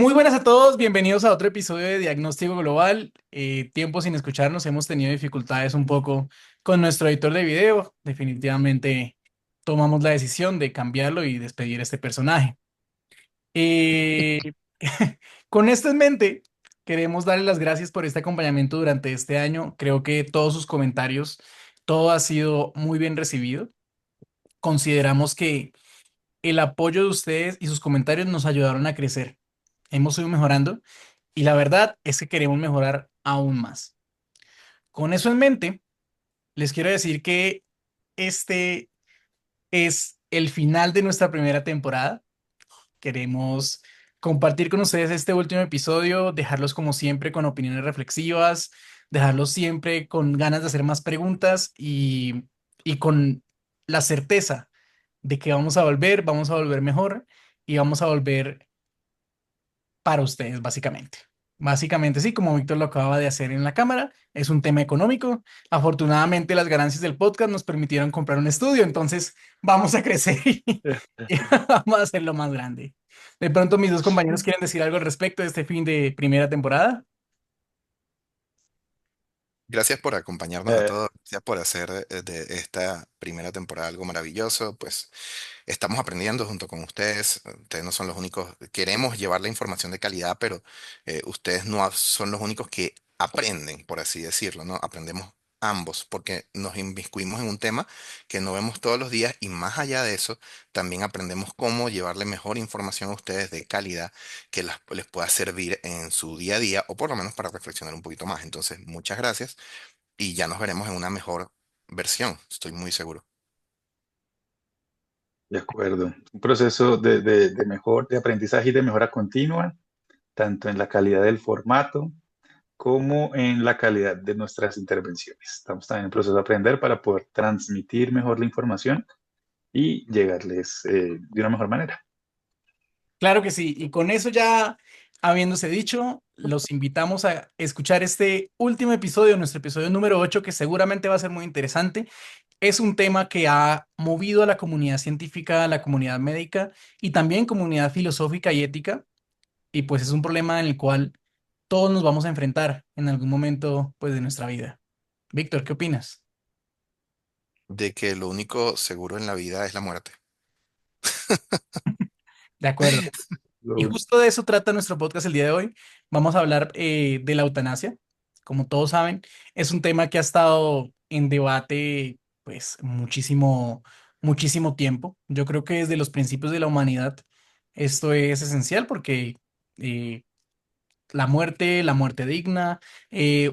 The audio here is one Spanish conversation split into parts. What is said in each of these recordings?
Muy buenas a todos, bienvenidos a otro episodio de Diagnóstico Global. Tiempo sin escucharnos, hemos tenido dificultades un poco con nuestro editor de video. Definitivamente tomamos la decisión de cambiarlo y despedir a este personaje. Eh, con esto en mente, queremos darle las gracias por este acompañamiento durante este año. Creo que todos sus comentarios, todo ha sido muy bien recibido. Consideramos que el apoyo de ustedes y sus comentarios nos ayudaron a crecer. Hemos ido mejorando y la verdad es que queremos mejorar aún más. Con eso en mente, les quiero decir que este es el final de nuestra primera temporada. Queremos compartir con ustedes este último episodio, dejarlos como siempre con opiniones reflexivas, dejarlos siempre con ganas de hacer más preguntas y con la certeza de que vamos a volver mejor y vamos a volver para ustedes, básicamente. Básicamente, sí, como Víctor lo acaba de hacer en la cámara, es un tema económico. Afortunadamente, las ganancias del podcast nos permitieron comprar un estudio, entonces vamos a crecer y vamos a hacerlo más grande. De pronto, mis dos compañeros quieren decir algo al respecto de este fin de primera temporada. Gracias por acompañarnos a Eh, todos, gracias por hacer de esta primera temporada algo maravilloso. Pues estamos aprendiendo junto con ustedes. Ustedes no son los únicos. Queremos llevar la información de calidad, pero ustedes no son los únicos que aprenden, por así decirlo, ¿no? Aprendemos ambos porque nos inmiscuimos en un tema que no vemos todos los días y más allá de eso, también aprendemos cómo llevarle mejor información a ustedes de calidad que les pueda servir en su día a día o por lo menos para reflexionar un poquito más. Entonces, muchas gracias y ya nos veremos en una mejor versión, estoy muy seguro. de acuerdo. Un proceso de aprendizaje y de mejora continua, tanto en la calidad del formato como en la calidad de nuestras intervenciones. Estamos también en proceso de aprender para poder transmitir mejor la información y llegarles de una mejor manera. Claro que sí, y con eso ya habiéndose dicho, los invitamos a escuchar este último episodio, nuestro episodio número 8, que seguramente va a ser muy interesante. Es un tema que ha movido a la comunidad científica, a la comunidad médica y también comunidad filosófica y ética, y pues es un problema en el cual todos nos vamos a enfrentar en algún momento pues de nuestra vida. Víctor, ¿qué opinas? De que lo único seguro en la vida es la muerte. De acuerdo. Y Lo- justo de eso trata nuestro podcast el día de hoy. Vamos a hablar de la eutanasia. Como todos saben, es un tema que ha estado en debate pues muchísimo tiempo. Yo creo que desde los principios de la humanidad esto es esencial porque eh, la muerte digna,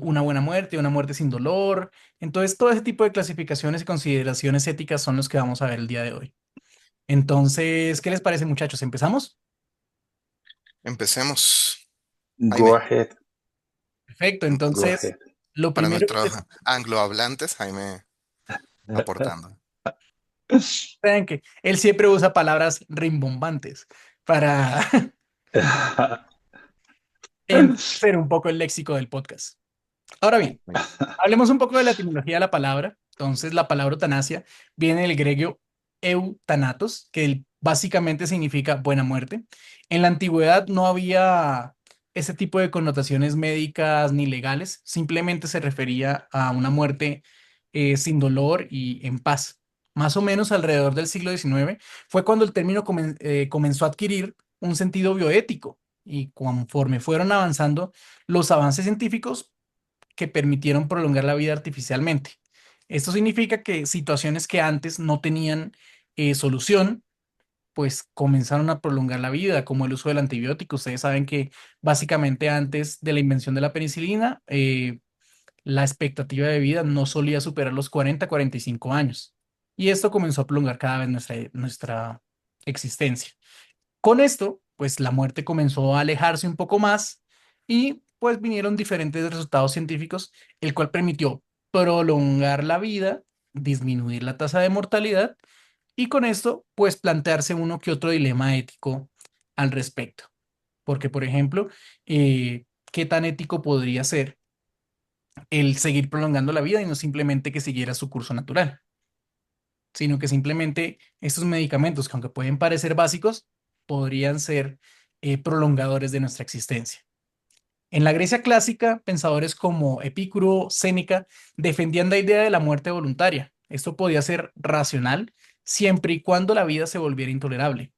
una buena muerte, una muerte sin dolor. Entonces, todo ese tipo de clasificaciones y consideraciones éticas son los que vamos a ver el día de hoy. Entonces, ¿qué les parece, muchachos? ¿Empezamos? Empecemos, Go Jaime, ahead, Perfecto, go entonces ahead. lo para primero que nuestros anglohablantes, Jaime aportando. saben que él siempre usa palabras rimbombantes para enriquecer un poco el léxico del podcast. Ahora bien, hablemos un poco de la etimología de la palabra. Entonces, la palabra eutanasia viene del griego eutanatos, que básicamente significa buena muerte. En la antigüedad no había ese tipo de connotaciones médicas ni legales, simplemente se refería a una muerte sin dolor y en paz. Más o menos alrededor del siglo XIX fue cuando el término comenzó a adquirir un sentido bioético y conforme fueron avanzando los avances científicos, que permitieron prolongar la vida artificialmente. Esto significa que situaciones que antes no tenían solución, pues comenzaron a prolongar la vida, como el uso del antibiótico. Ustedes saben que básicamente antes de la invención de la penicilina, la expectativa de vida no solía superar los 40, 45 años. Y esto comenzó a prolongar cada vez nuestra existencia. Con esto, pues la muerte comenzó a alejarse un poco más y pues vinieron diferentes resultados científicos, el cual permitió prolongar la vida, disminuir la tasa de mortalidad y con esto pues plantearse uno que otro dilema ético al respecto. Porque, por ejemplo, ¿qué tan ético podría ser el seguir prolongando la vida y no simplemente que siguiera su curso natural? Sino que simplemente estos medicamentos, que aunque pueden parecer básicos, podrían ser prolongadores de nuestra existencia. En la Grecia clásica, pensadores como Epicuro, Séneca, defendían la idea de la muerte voluntaria. Esto podía ser racional siempre y cuando la vida se volviera intolerable.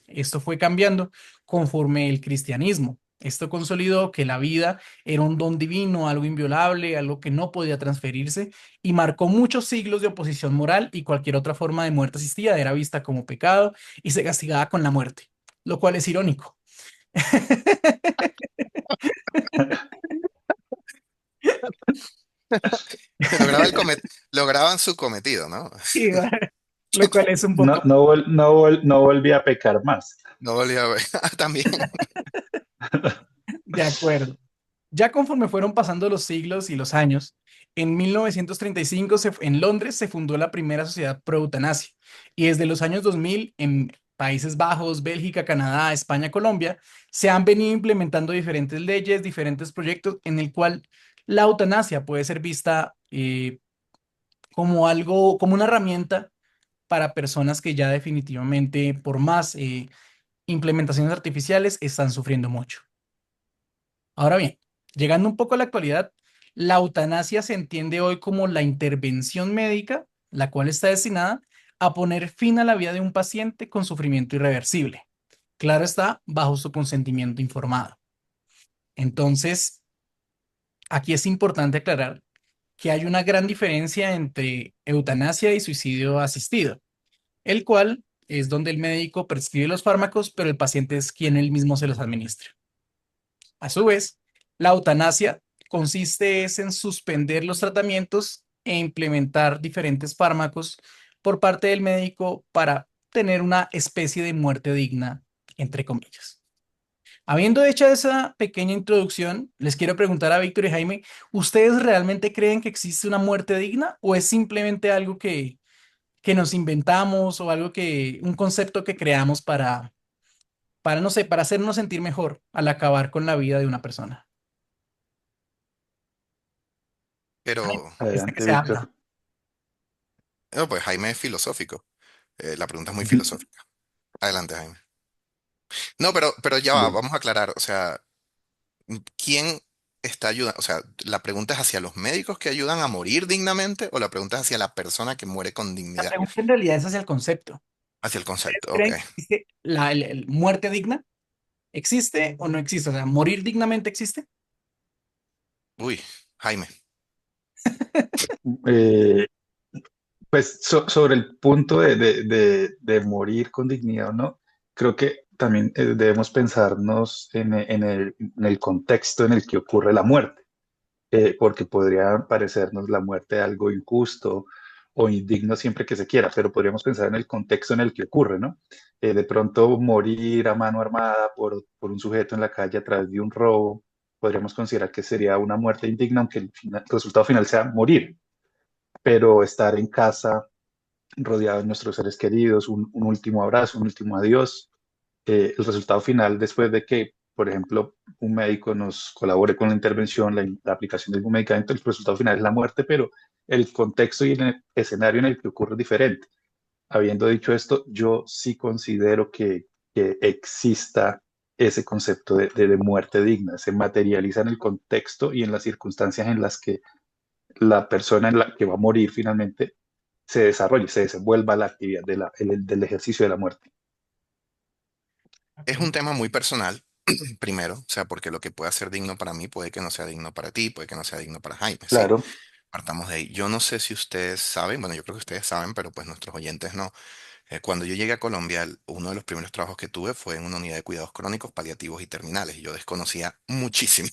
Esto fue cambiando conforme el cristianismo. Esto consolidó que la vida era un don divino, algo inviolable, algo que no podía transferirse, y marcó muchos siglos de oposición moral, y cualquier otra forma de muerte asistida era vista como pecado y se castigaba con la muerte, lo cual es irónico. Lograba lograban su cometido, ¿no? Sí, lo cual es un No, poco no volví a pecar más. No volví a ver. También. de acuerdo. Ya conforme fueron pasando los siglos y los años, en 1935 en Londres se fundó la primera sociedad pro eutanasia, y desde los años 2000 en Países Bajos, Bélgica, Canadá, España, Colombia se han venido implementando diferentes leyes, diferentes proyectos en el cual la eutanasia puede ser vista como algo, como una herramienta para personas que ya definitivamente por más implementaciones artificiales están sufriendo mucho. Ahora bien, llegando un poco a la actualidad, la eutanasia se entiende hoy como la intervención médica, la cual está destinada a poner fin a la vida de un paciente con sufrimiento irreversible. Claro está, bajo su consentimiento informado. Entonces, aquí es importante aclarar que hay una gran diferencia entre eutanasia y suicidio asistido, el cual es donde el médico prescribe los fármacos, pero el paciente es quien él mismo se los administra. A su vez, la eutanasia consiste es en suspender los tratamientos e implementar diferentes fármacos por parte del médico para tener una especie de muerte digna, entre comillas. Habiendo hecho esa pequeña introducción, les quiero preguntar a Víctor y Jaime, ¿ustedes realmente creen que existe una muerte digna o es simplemente algo que nos inventamos o algo un concepto que creamos para, no sé, para hacernos sentir mejor al acabar con la vida de una persona? Jaime, Pero, este que Adelante, se habla. Víctor. no, pues Jaime es filosófico. La pregunta es muy filosófica. Adelante, Jaime. No, pero ya va, Bueno, vamos a aclarar. O sea, ¿quién está ayudando? O sea, ¿la pregunta es hacia los médicos que ayudan a morir dignamente o la pregunta es hacia la persona que muere con La dignidad? pregunta en realidad es hacia el concepto. Hacia el concepto, ok. ¿Creen que existe la muerte digna? ¿Existe o no existe? O sea, ¿morir dignamente existe? Uy, Jaime. eh, pues sobre el punto de morir con dignidad o no, creo que también debemos pensarnos en el contexto en el que ocurre la muerte, porque podría parecernos la muerte algo injusto o indigno siempre que se quiera, pero podríamos pensar en el contexto en el que ocurre, ¿no? De pronto morir a mano armada por un sujeto en la calle a través de un robo, podríamos considerar que sería una muerte indigna, aunque el resultado final sea morir, pero estar en casa rodeado de nuestros seres queridos, un último abrazo, un último adiós. El resultado final, después de que, por ejemplo, un médico nos colabore con la intervención, la aplicación de algún medicamento, el resultado final es la muerte, pero el contexto y el escenario en el que ocurre es diferente. Habiendo dicho esto, yo sí considero que exista ese concepto de muerte digna. Se materializa en el contexto y en las circunstancias en las que la persona en la que va a morir finalmente se desarrolle, se desenvuelva la actividad del ejercicio de la muerte. Es un Ok. tema muy personal, primero, o sea, porque lo que pueda ser digno para mí puede que no sea digno para ti, puede que no sea digno para Jaime, ¿sí? Claro, Partamos de ahí. Yo no sé si ustedes saben, bueno, yo creo que ustedes saben, pero pues nuestros oyentes no. Cuando yo llegué a Colombia, uno de los primeros trabajos que tuve fue en una unidad de cuidados crónicos, paliativos y terminales. Y yo desconocía muchísimo,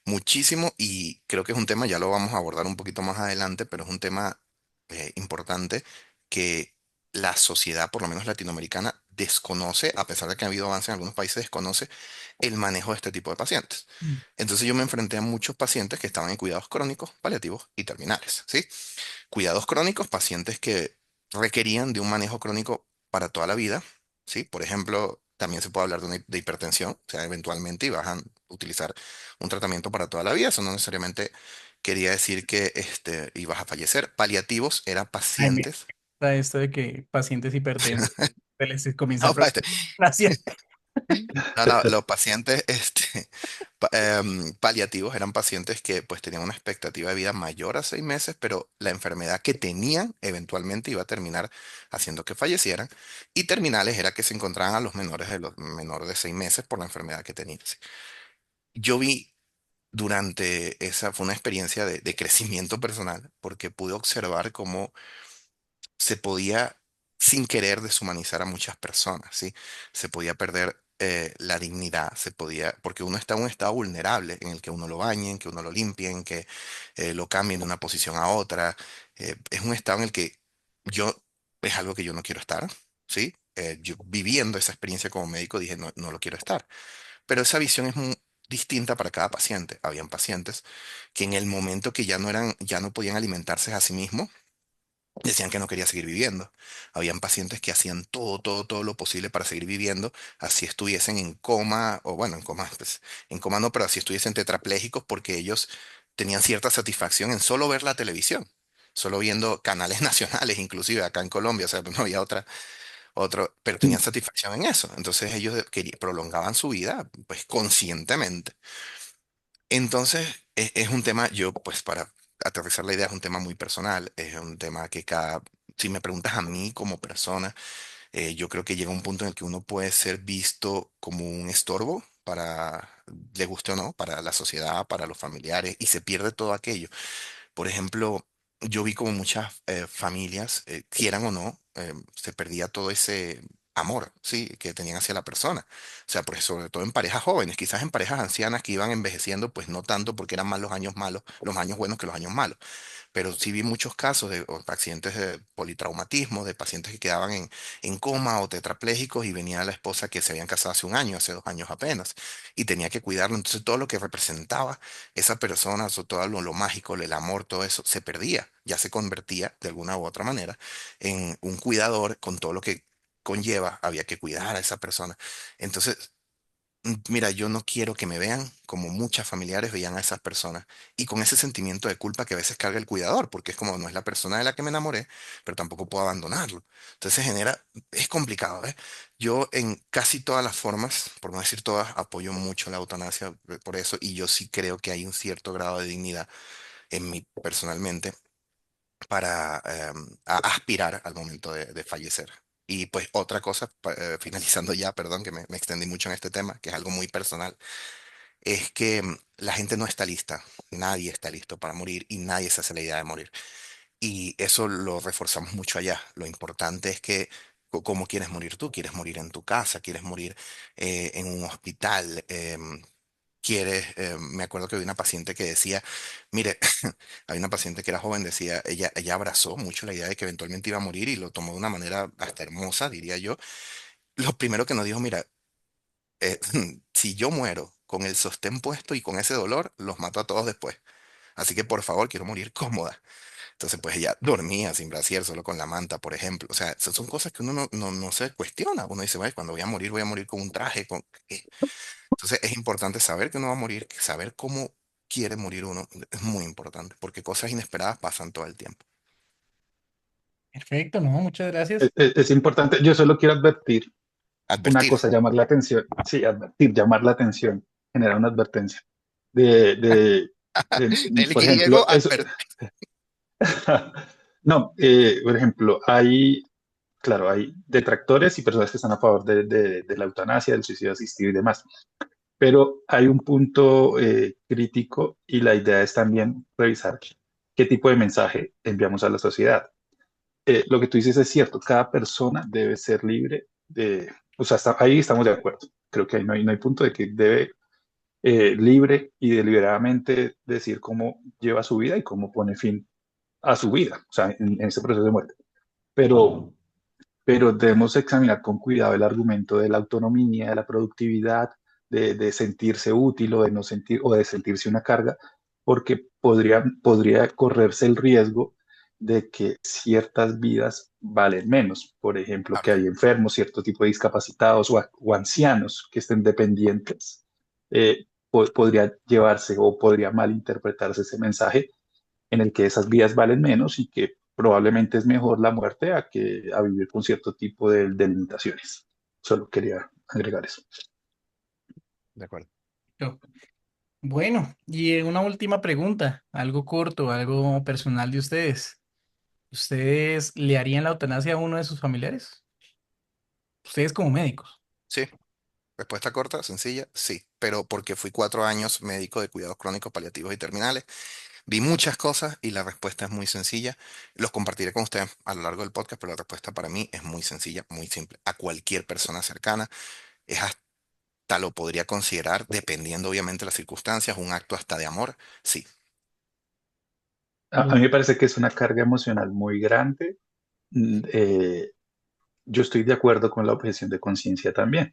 muchísimo, y creo que es un tema, ya lo vamos a abordar un poquito más adelante, pero es un tema importante que la sociedad, por lo menos latinoamericana, desconoce, a pesar de que ha habido avance en algunos países, desconoce el manejo de este tipo de pacientes. Mm. Entonces yo me enfrenté a muchos pacientes que estaban en cuidados crónicos, paliativos y terminales, ¿sí? Cuidados crónicos, pacientes que requerían de un manejo crónico para toda la vida, ¿sí? Por ejemplo, también se puede hablar de hipertensión, o sea, eventualmente y vas a utilizar un tratamiento para toda la vida, eso no necesariamente quería decir que ibas a fallecer. Paliativos eran Jaime, pacientes. está esto de que pacientes hipertensos se les comienza a No, preocupar. Gracias. No, no, los pacientes paliativos eran pacientes que pues tenían una expectativa de vida mayor a 6 meses, pero la enfermedad que tenían eventualmente iba a terminar haciendo que fallecieran. Y terminales era que se encontraban a los menores de 6 meses por la enfermedad que tenían. Sí. Yo vi durante esa, fue una experiencia de crecimiento personal, porque pude observar cómo se podía, sin querer, deshumanizar a muchas personas, ¿sí? Se podía perder la dignidad, se podía, porque uno está en un estado vulnerable en el que uno lo bañen, que uno lo limpien, que lo cambien de una posición a otra. Es un estado en el que yo, es algo que yo no quiero estar, ¿sí? Yo viviendo esa experiencia como médico dije, no, no lo quiero estar. Pero esa visión es muy distinta para cada paciente. Habían pacientes que en el momento que ya no eran, ya no podían alimentarse a sí mismos, decían que no quería seguir viviendo. Habían pacientes que hacían todo, todo, todo lo posible para seguir viviendo, así estuviesen en coma, o bueno, en coma, pues, en coma no, pero así estuviesen tetraplégicos porque ellos tenían cierta satisfacción en solo ver la televisión, solo viendo canales nacionales, inclusive acá en Colombia, o sea, no había pero tenían satisfacción en eso. Entonces ellos prolongaban su vida, pues conscientemente. Entonces, es un tema, yo pues para aterrizar la idea, es un tema muy personal, es un tema que si me preguntas a mí como persona, yo creo que llega un punto en el que uno puede ser visto como un estorbo le guste o no, para la sociedad, para los familiares, y se pierde todo aquello. Por ejemplo, yo vi como muchas familias, quieran o no, se perdía todo ese amor, sí, que tenían hacia la persona. O sea, pues sobre todo en parejas jóvenes, quizás en parejas ancianas que iban envejeciendo, pues no tanto porque eran más los años malos, los años buenos que los años malos, pero sí vi muchos casos de accidentes de politraumatismo, de pacientes que quedaban en coma o tetraplégicos y venía la esposa que se habían casado hace un año, hace 2 años apenas, y tenía que cuidarlo. Entonces todo lo que representaba esa persona, todo lo mágico, el amor, todo eso, se perdía, ya se convertía de alguna u otra manera en un cuidador con todo lo que conlleva, había que cuidar a esa persona. Entonces, mira, yo no quiero que me vean como muchas familiares veían a esas personas y con ese sentimiento de culpa que a veces carga el cuidador, porque es como no es la persona de la que me enamoré, pero tampoco puedo abandonarlo. Entonces es complicado, ¿eh? Yo en casi todas las formas, por no decir todas, apoyo mucho la eutanasia por eso y yo sí creo que hay un cierto grado de dignidad en mí personalmente para aspirar al momento de fallecer. Y pues otra cosa, finalizando ya, perdón que me extendí mucho en este tema, que es algo muy personal, es que la gente no está lista, nadie está listo para morir y nadie se hace la idea de morir. Y eso lo reforzamos mucho allá. Lo importante es que, ¿cómo quieres morir tú? ¿Quieres morir en tu casa? ¿Quieres morir en un hospital? Me acuerdo que había una paciente que decía, mire, hay una paciente que era joven, decía, ella abrazó mucho la idea de que eventualmente iba a morir y lo tomó de una manera hasta hermosa, diría yo. Lo primero que nos dijo, mira, si yo muero con el sostén puesto y con ese dolor, los mato a todos después. Así que por favor, quiero morir cómoda. Entonces, pues ella dormía sin brasier, solo con la manta, por ejemplo. O sea, esas son cosas que uno no se cuestiona. Uno dice, "Vaya, cuando voy a morir con un traje, con... ¿qué?". Entonces es importante saber que uno va a morir, saber cómo quiere morir uno. Es muy importante, porque cosas inesperadas pasan todo el tiempo. Perfecto, no, muchas gracias. Es importante, yo solo quiero advertir una Advertir. cosa, llamar la atención. Sí, advertir, llamar la atención, generar una advertencia. De, de, Del por ejemplo, griego eso. advertir. No, por ejemplo, claro, hay detractores y personas que están a favor de la eutanasia, del suicidio asistido y demás. Pero hay un punto crítico y la idea es también revisar qué tipo de mensaje enviamos a la sociedad. Lo que tú dices es cierto, cada persona debe ser libre o sea, ahí estamos de acuerdo. Creo que ahí no hay punto de que debe libre y deliberadamente decir cómo lleva su vida y cómo pone fin a su vida, o sea, en ese proceso de muerte. Pero, pero debemos examinar con cuidado el argumento de la autonomía, de la productividad, de sentirse útil o de no sentir o de sentirse una carga, porque podría correrse el riesgo de que ciertas vidas valen menos. Por ejemplo, que Claro. hay enfermos, cierto tipo de discapacitados o ancianos que estén dependientes. Podría llevarse o podría malinterpretarse ese mensaje en el que esas vidas valen menos y que probablemente es mejor la muerte a vivir con cierto tipo de limitaciones. Solo quería agregar eso. De acuerdo. Yo. Bueno, y una última pregunta, algo corto, algo personal de ustedes. ¿Ustedes le harían la eutanasia a uno de sus familiares? Ustedes como médicos. Sí, respuesta corta, sencilla, sí, pero porque fui 4 años médico de cuidados crónicos paliativos y terminales, vi muchas cosas y la respuesta es muy sencilla. Los compartiré con ustedes a lo largo del podcast, pero la respuesta para mí es muy sencilla, muy simple. A cualquier persona cercana, es hasta lo podría considerar, dependiendo obviamente de las circunstancias, un acto hasta de amor, sí. A mí me parece que es una carga emocional muy grande. Yo estoy de acuerdo con la objeción de conciencia también.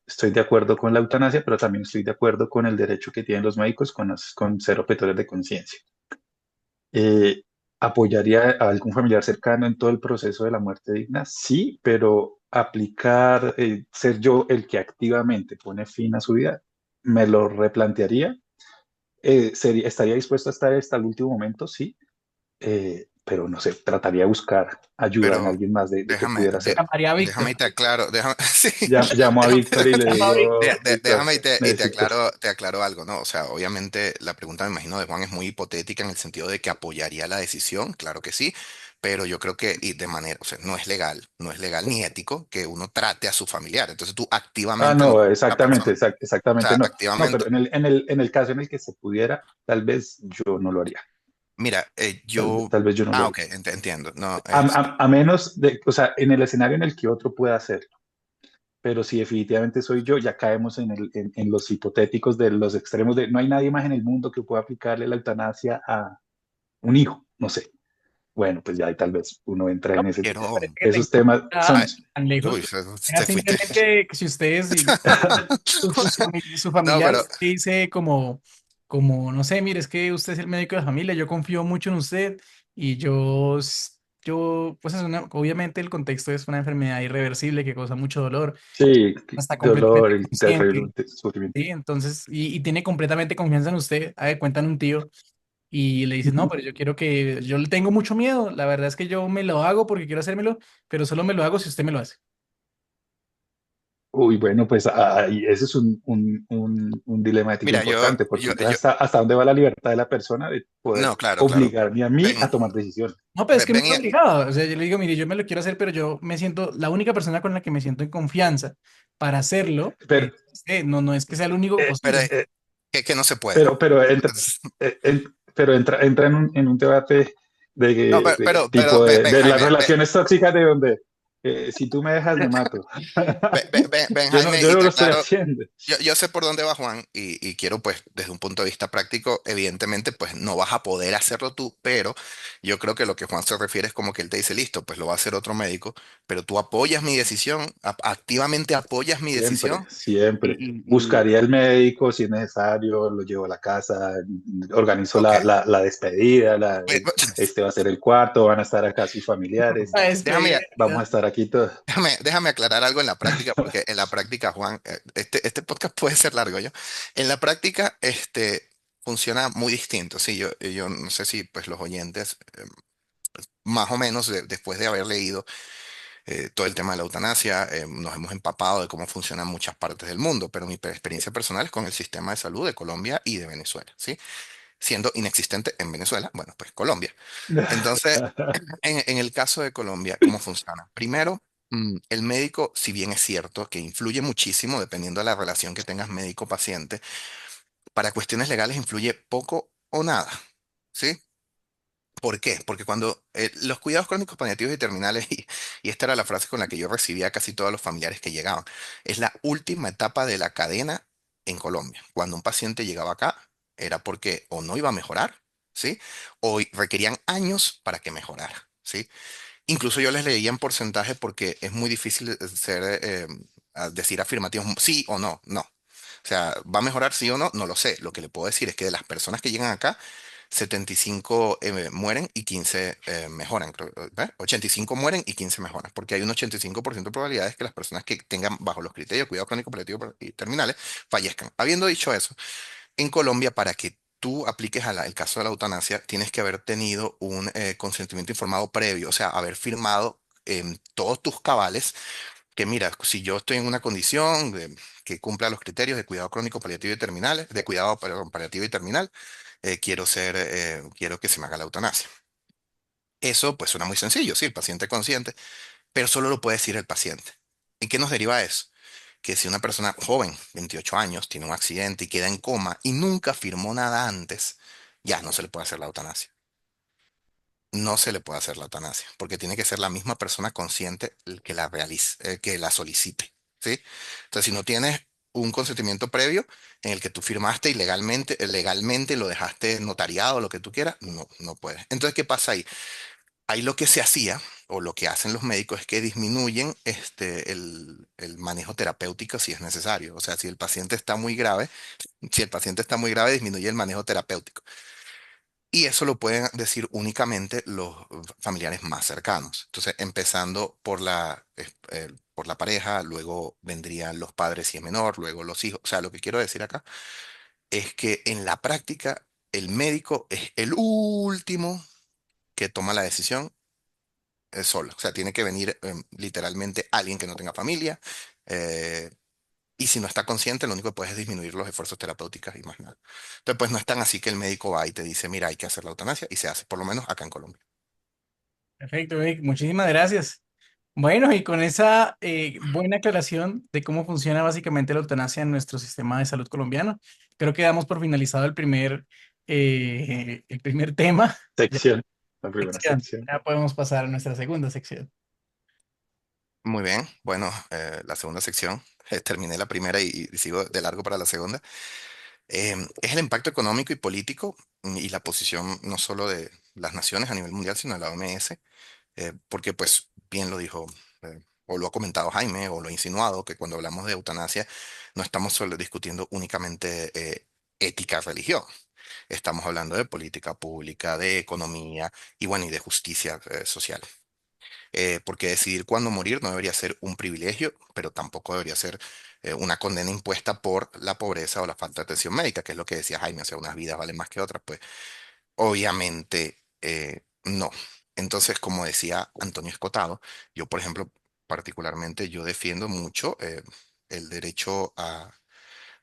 Estoy de acuerdo con la eutanasia, pero también estoy de acuerdo con el derecho que tienen los médicos con ser objetores de conciencia. Eh, ¿Apoyaría a algún familiar cercano en todo el proceso de la muerte digna? Sí, pero aplicar, ser yo el que activamente pone fin a su vida, me lo replantearía. Estaría dispuesto a estar hasta el último momento, sí, pero no sé, trataría de buscar ayuda en Pero alguien más de que déjame, pudiera hacerlo. Llamaría a déjame y Víctor. te aclaro, déjame, sí, Llamo a Víctor y le Llama a Víctor. digo, Víctor, déjame y necesito. te aclaro algo, ¿no? O sea, obviamente la pregunta, me imagino, de Juan es muy hipotética en el sentido de que apoyaría la decisión, claro que sí, pero yo creo que, y de manera, o sea, no es legal ni ético que uno trate a su familiar. Entonces tú Ah, activamente no no, tratas a la exactamente, persona. O exactamente sea, no. No, activamente. pero en el caso en el que se pudiera, tal vez yo no lo haría. Mira, Tal vez yo no lo ah, haría. ok, entiendo. No, A menos de, o sea, en el escenario en el que otro pueda hacerlo. Pero si definitivamente soy yo, ya caemos en los hipotéticos de los extremos de no hay nadie más en el mundo que pueda aplicarle la eutanasia a un hijo, no sé. Bueno, pues ya ahí tal vez uno entra No, en ese, me quiero, parece que esos tengo temas son, ay, tan uy, lejos. Era te fuiste. simplemente que si ustedes, su No, familiar pero dice como, no sé, mire, es que usted es el médico de la familia, yo confío mucho en usted y pues obviamente el contexto es una enfermedad irreversible que causa mucho dolor, sí, está dolor completamente y consciente, sufrimiento. ¿sí? Entonces, y tiene completamente confianza en usted, haga de cuenta en un tío y le dices, no, Ujú. pero yo quiero yo le tengo mucho miedo. La verdad es que yo me lo hago porque quiero hacérmelo, pero solo me lo hago si usted me lo hace. Uy, bueno, pues ahí ese es un dilema ético mira, importante, porque entonces hasta dónde va la libertad de la persona de poder no, claro, claro. obligarme a mí a Ven, tomar decisiones. No, pero es que no ven, está obligado. O sea, yo le digo, mire, yo me lo quiero hacer, pero yo me siento, la única persona con la que me siento en confianza para hacerlo, Pero, no, no es que sea el único pero posible. que no se puede. pero entra en un debate No, de tipo ven, de las Jaime, relaciones tóxicas de donde si tú me dejas, me mato. ven, Yo no, Jaime, yo y no te lo estoy aclaro. haciendo. Yo sé por dónde va Juan y quiero pues desde un punto de vista práctico, evidentemente pues no vas a poder hacerlo tú, pero yo creo que lo que Juan se refiere es como que él te dice, listo, pues lo va a hacer otro médico, pero tú apoyas mi decisión, activamente apoyas mi Siempre, decisión siempre. y Buscaría el médico si es necesario, lo llevo a la casa, organizo ok. la despedida, Ve- este va a ser el cuarto, van a estar acá sus familiares, La Déjame, despedida. vamos a estar aquí todos. déjame aclarar algo en la práctica, porque en la práctica, Juan, este podcast puede ser largo, ¿yo? En la práctica, funciona muy distinto, sí, yo no sé si pues los oyentes, más o menos después de haber leído todo el tema de la eutanasia, nos hemos empapado de cómo funciona en muchas partes del mundo, pero mi experiencia personal es con el sistema de salud de Colombia y de Venezuela, ¿sí? Siendo inexistente en Venezuela, bueno, pues Colombia. Entonces, en el caso de Colombia, ¿cómo funciona? Primero, el médico, si bien es cierto que influye muchísimo dependiendo de la relación que tengas médico-paciente, para cuestiones legales influye poco o nada, ¿sí? ¿Por qué? Porque cuando los cuidados crónicos paliativos y terminales, y esta era la frase con la que yo recibía a casi todos los familiares que llegaban, es la última etapa de la cadena en Colombia. Cuando un paciente llegaba acá, era porque o no iba a mejorar, ¿sí? O requerían años para que mejorara, ¿sí? Incluso yo les leía en porcentaje porque es muy difícil decir afirmativos, sí o no, no. O sea, ¿va a mejorar sí o no? No lo sé. Lo que le puedo decir es que de las personas que llegan acá, 75 mueren y 15 mejoran. 85 mueren y 15 mejoran, porque hay un 85% de probabilidades que las personas que tengan bajo los criterios de cuidado crónico paliativo y terminales fallezcan. Habiendo dicho eso, en Colombia, para que tú apliques el caso de la eutanasia, tienes que haber tenido un consentimiento informado previo, o sea, haber firmado todos tus cabales que mira, si yo estoy en una condición que cumpla los criterios de cuidado crónico paliativo y terminal, de cuidado, perdón, paliativo y terminal, quiero que se me haga la eutanasia. Eso pues suena muy sencillo, sí, el paciente consciente, pero solo lo puede decir el paciente. ¿En qué nos deriva eso? Que si una persona joven, 28 años, tiene un accidente y queda en coma y nunca firmó nada antes, ya no se le puede hacer la eutanasia. No se le puede hacer la eutanasia, porque tiene que ser la misma persona consciente el que la realice, que la solicite, ¿sí? Entonces, si no tienes un consentimiento previo en el que tú firmaste y legalmente lo dejaste notariado, lo que tú quieras, no puedes. Entonces, ¿qué pasa ahí? Ahí lo que se hacía, o lo que hacen los médicos, es que disminuyen el manejo terapéutico si es necesario. O sea, si el paciente está muy grave, disminuye el manejo terapéutico. Y eso lo pueden decir únicamente los familiares más cercanos. Entonces, empezando por la pareja, luego vendrían los padres si es menor, luego los hijos. O sea, lo que quiero decir acá es que en la práctica el médico es el último que toma la decisión solo. O sea, tiene que venir literalmente alguien que no tenga familia. eh, y si no está consciente, lo único que puede es disminuir los esfuerzos terapéuticos y más nada. Entonces, pues no es tan así que el médico va y te dice, mira, hay que hacer la eutanasia y se hace, por lo menos acá en Colombia. Perfecto, Vic, muchísimas gracias. Bueno, y con esa buena aclaración de cómo funciona básicamente la eutanasia en nuestro sistema de salud colombiano, creo que damos por finalizado el primer tema. Ya, Sección, la primera sección. sección. Ya podemos pasar a nuestra segunda sección. Muy bien, bueno, la segunda sección, terminé la primera y sigo de largo para la segunda. Es el impacto económico y político y la posición no solo de las naciones a nivel mundial, sino de la OMS, porque pues bien lo dijo, o lo ha comentado Jaime, o lo ha insinuado, que cuando hablamos de eutanasia no estamos solo discutiendo únicamente ética, religión, estamos hablando de política pública, de economía y bueno, y de justicia social. Porque decidir cuándo morir no debería ser un privilegio, pero tampoco debería ser una condena impuesta por la pobreza o la falta de atención médica, que es lo que decía Jaime, o sea, unas vidas valen más que otras, pues obviamente no. Entonces, como decía Antonio Escotado, yo, por ejemplo, particularmente, yo defiendo mucho el derecho a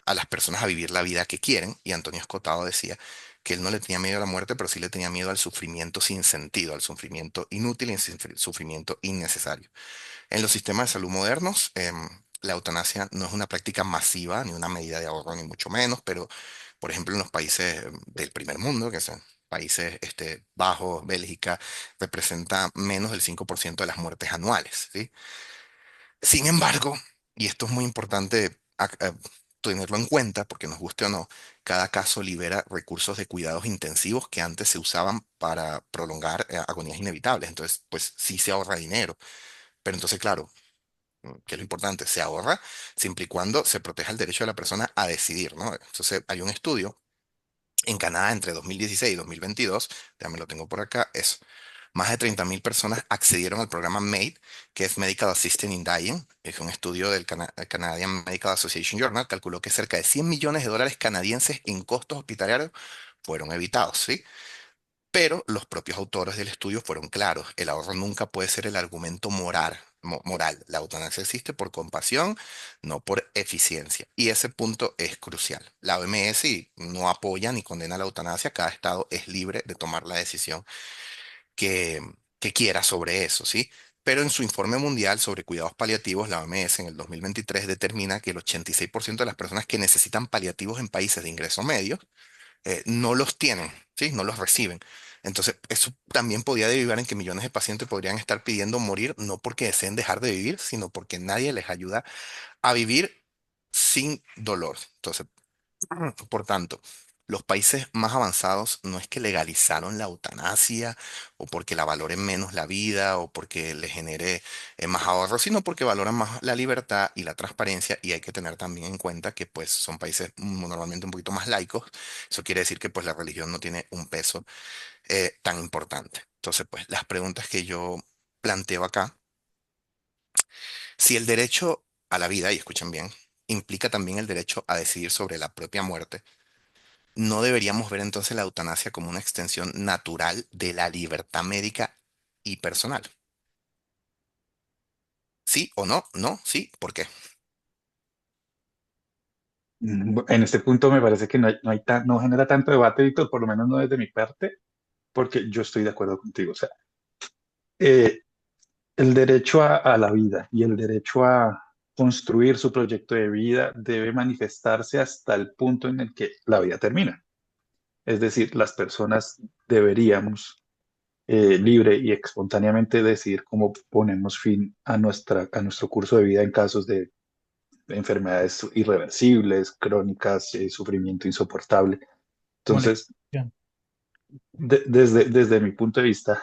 las personas a vivir la vida que quieren, y Antonio Escotado decía que él no le tenía miedo a la muerte, pero sí le tenía miedo al sufrimiento sin sentido, al sufrimiento inútil y sufrimiento innecesario. En los sistemas de salud modernos, la eutanasia no es una práctica masiva ni una medida de ahorro, ni mucho menos, pero, por ejemplo, en los países del primer mundo, que son países bajos, Bélgica, representa menos del 5% de las muertes anuales, ¿sí? Sin embargo, y esto es muy importante tenerlo en cuenta, porque nos guste o no, cada caso libera recursos de cuidados intensivos que antes se usaban para prolongar agonías inevitables. Entonces, pues sí se ahorra dinero. Pero entonces, claro, que es lo importante, se ahorra siempre y cuando se proteja el derecho de la persona a decidir, ¿no? Entonces, hay un estudio en Canadá entre 2016 y 2022, déjame lo tengo por acá, eso. Más de 30.000 personas accedieron al programa MAID, que es Medical Assistance in Dying. Es un estudio del Canadian Medical Association Journal. Calculó que cerca de 100 millones de dólares canadienses en costos hospitalarios fueron evitados, ¿sí? Pero los propios autores del estudio fueron claros. El ahorro nunca puede ser el argumento moral. La eutanasia existe por compasión, no por eficiencia. Y ese punto es crucial. La OMS no apoya ni condena la eutanasia. Cada estado es libre de tomar la decisión que, que quiera sobre eso, ¿sí? Pero en su informe mundial sobre cuidados paliativos, la OMS en el 2023 determina que el 86% de las personas que necesitan paliativos en países de ingreso medio no los tienen, ¿sí? No los reciben. Entonces, eso también podría derivar en que millones de pacientes podrían estar pidiendo morir no porque deseen dejar de vivir, sino porque nadie les ayuda a vivir sin dolor. Entonces, por tanto, los países más avanzados no es que legalizaron la eutanasia o porque la valoren menos la vida o porque le genere más ahorro, sino porque valoran más la libertad y la transparencia, y hay que tener también en cuenta que pues son países normalmente un poquito más laicos. Eso quiere decir que pues la religión no tiene un peso tan importante. Entonces, pues las preguntas que yo planteo acá, si el derecho a la vida, y escuchen bien, implica también el derecho a decidir sobre la propia muerte, ¿no deberíamos ver entonces la eutanasia como una extensión natural de la libertad médica y personal? ¿Sí o no? No, sí, ¿por qué? En este punto me parece que no genera tanto debate, Víctor, por lo menos no desde mi parte, porque yo estoy de acuerdo contigo. O sea, eh, el derecho a la vida y el derecho a construir su proyecto de vida debe manifestarse hasta el punto en el que la vida termina. Es decir, las personas deberíamos libre y espontáneamente decidir cómo ponemos fin a nuestro curso de vida en casos de enfermedades irreversibles, crónicas, sufrimiento insoportable. Entonces, Molestia. desde mi punto de vista,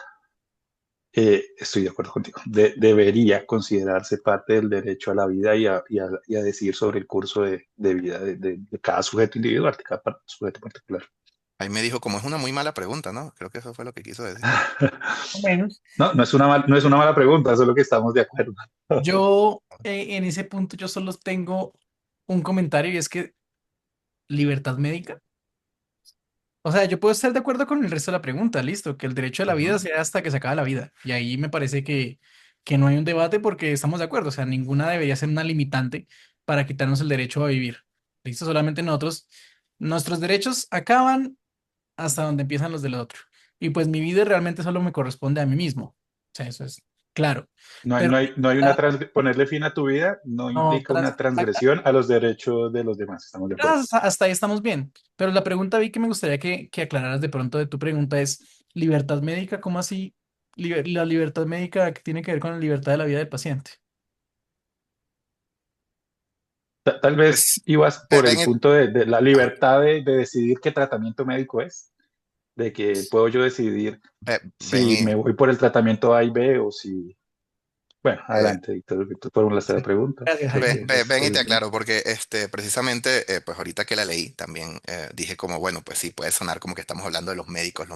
estoy de acuerdo contigo. Debería considerarse parte del derecho a la vida y a decidir sobre el curso de vida de cada sujeto individual, de cada sujeto particular. Ahí me dijo, como es una muy mala pregunta, ¿no? Creo que eso fue lo que quiso decir. O menos. No, no es una mala pregunta, solo que estamos de acuerdo. Yo, en ese punto, yo solo tengo un comentario y es que libertad médica. O sea, yo puedo estar de acuerdo con el resto de la pregunta, listo, que el derecho a la vida Ujú. sea hasta que se acabe la vida. Y ahí me parece que no hay un debate porque estamos de acuerdo. O sea, ninguna debería ser una limitante para quitarnos el derecho a vivir. Listo, solamente nosotros, nuestros derechos acaban hasta donde empiezan los del otro. Y pues mi vida realmente solo me corresponde a mí mismo. O sea, eso es claro. Pero No hay ponerle fin a tu vida no no, implica una transgresión a los derechos de los demás, estamos de acuerdo. hasta ahí estamos bien. Pero la pregunta, Vi, que me gustaría que aclararas de pronto de tu pregunta es, ¿libertad médica? ¿Cómo así? La libertad médica que tiene que ver con la libertad de la vida del paciente. Tal vez Pues, ibas eh, por ven, el y- punto de la ajá, libertad de decidir qué tratamiento médico es, de que puedo yo decidir ven si me voy por el tratamiento A y B o si... Bueno, eh, adelante, Víctor, que tú formulaste la Sí. pregunta. Gracias, ¿Qué, Jaime. ven y cuál te es el- aclaro, porque precisamente, pues ahorita que la leí, también dije como, bueno, pues sí, puede sonar como que estamos hablando de los médicos.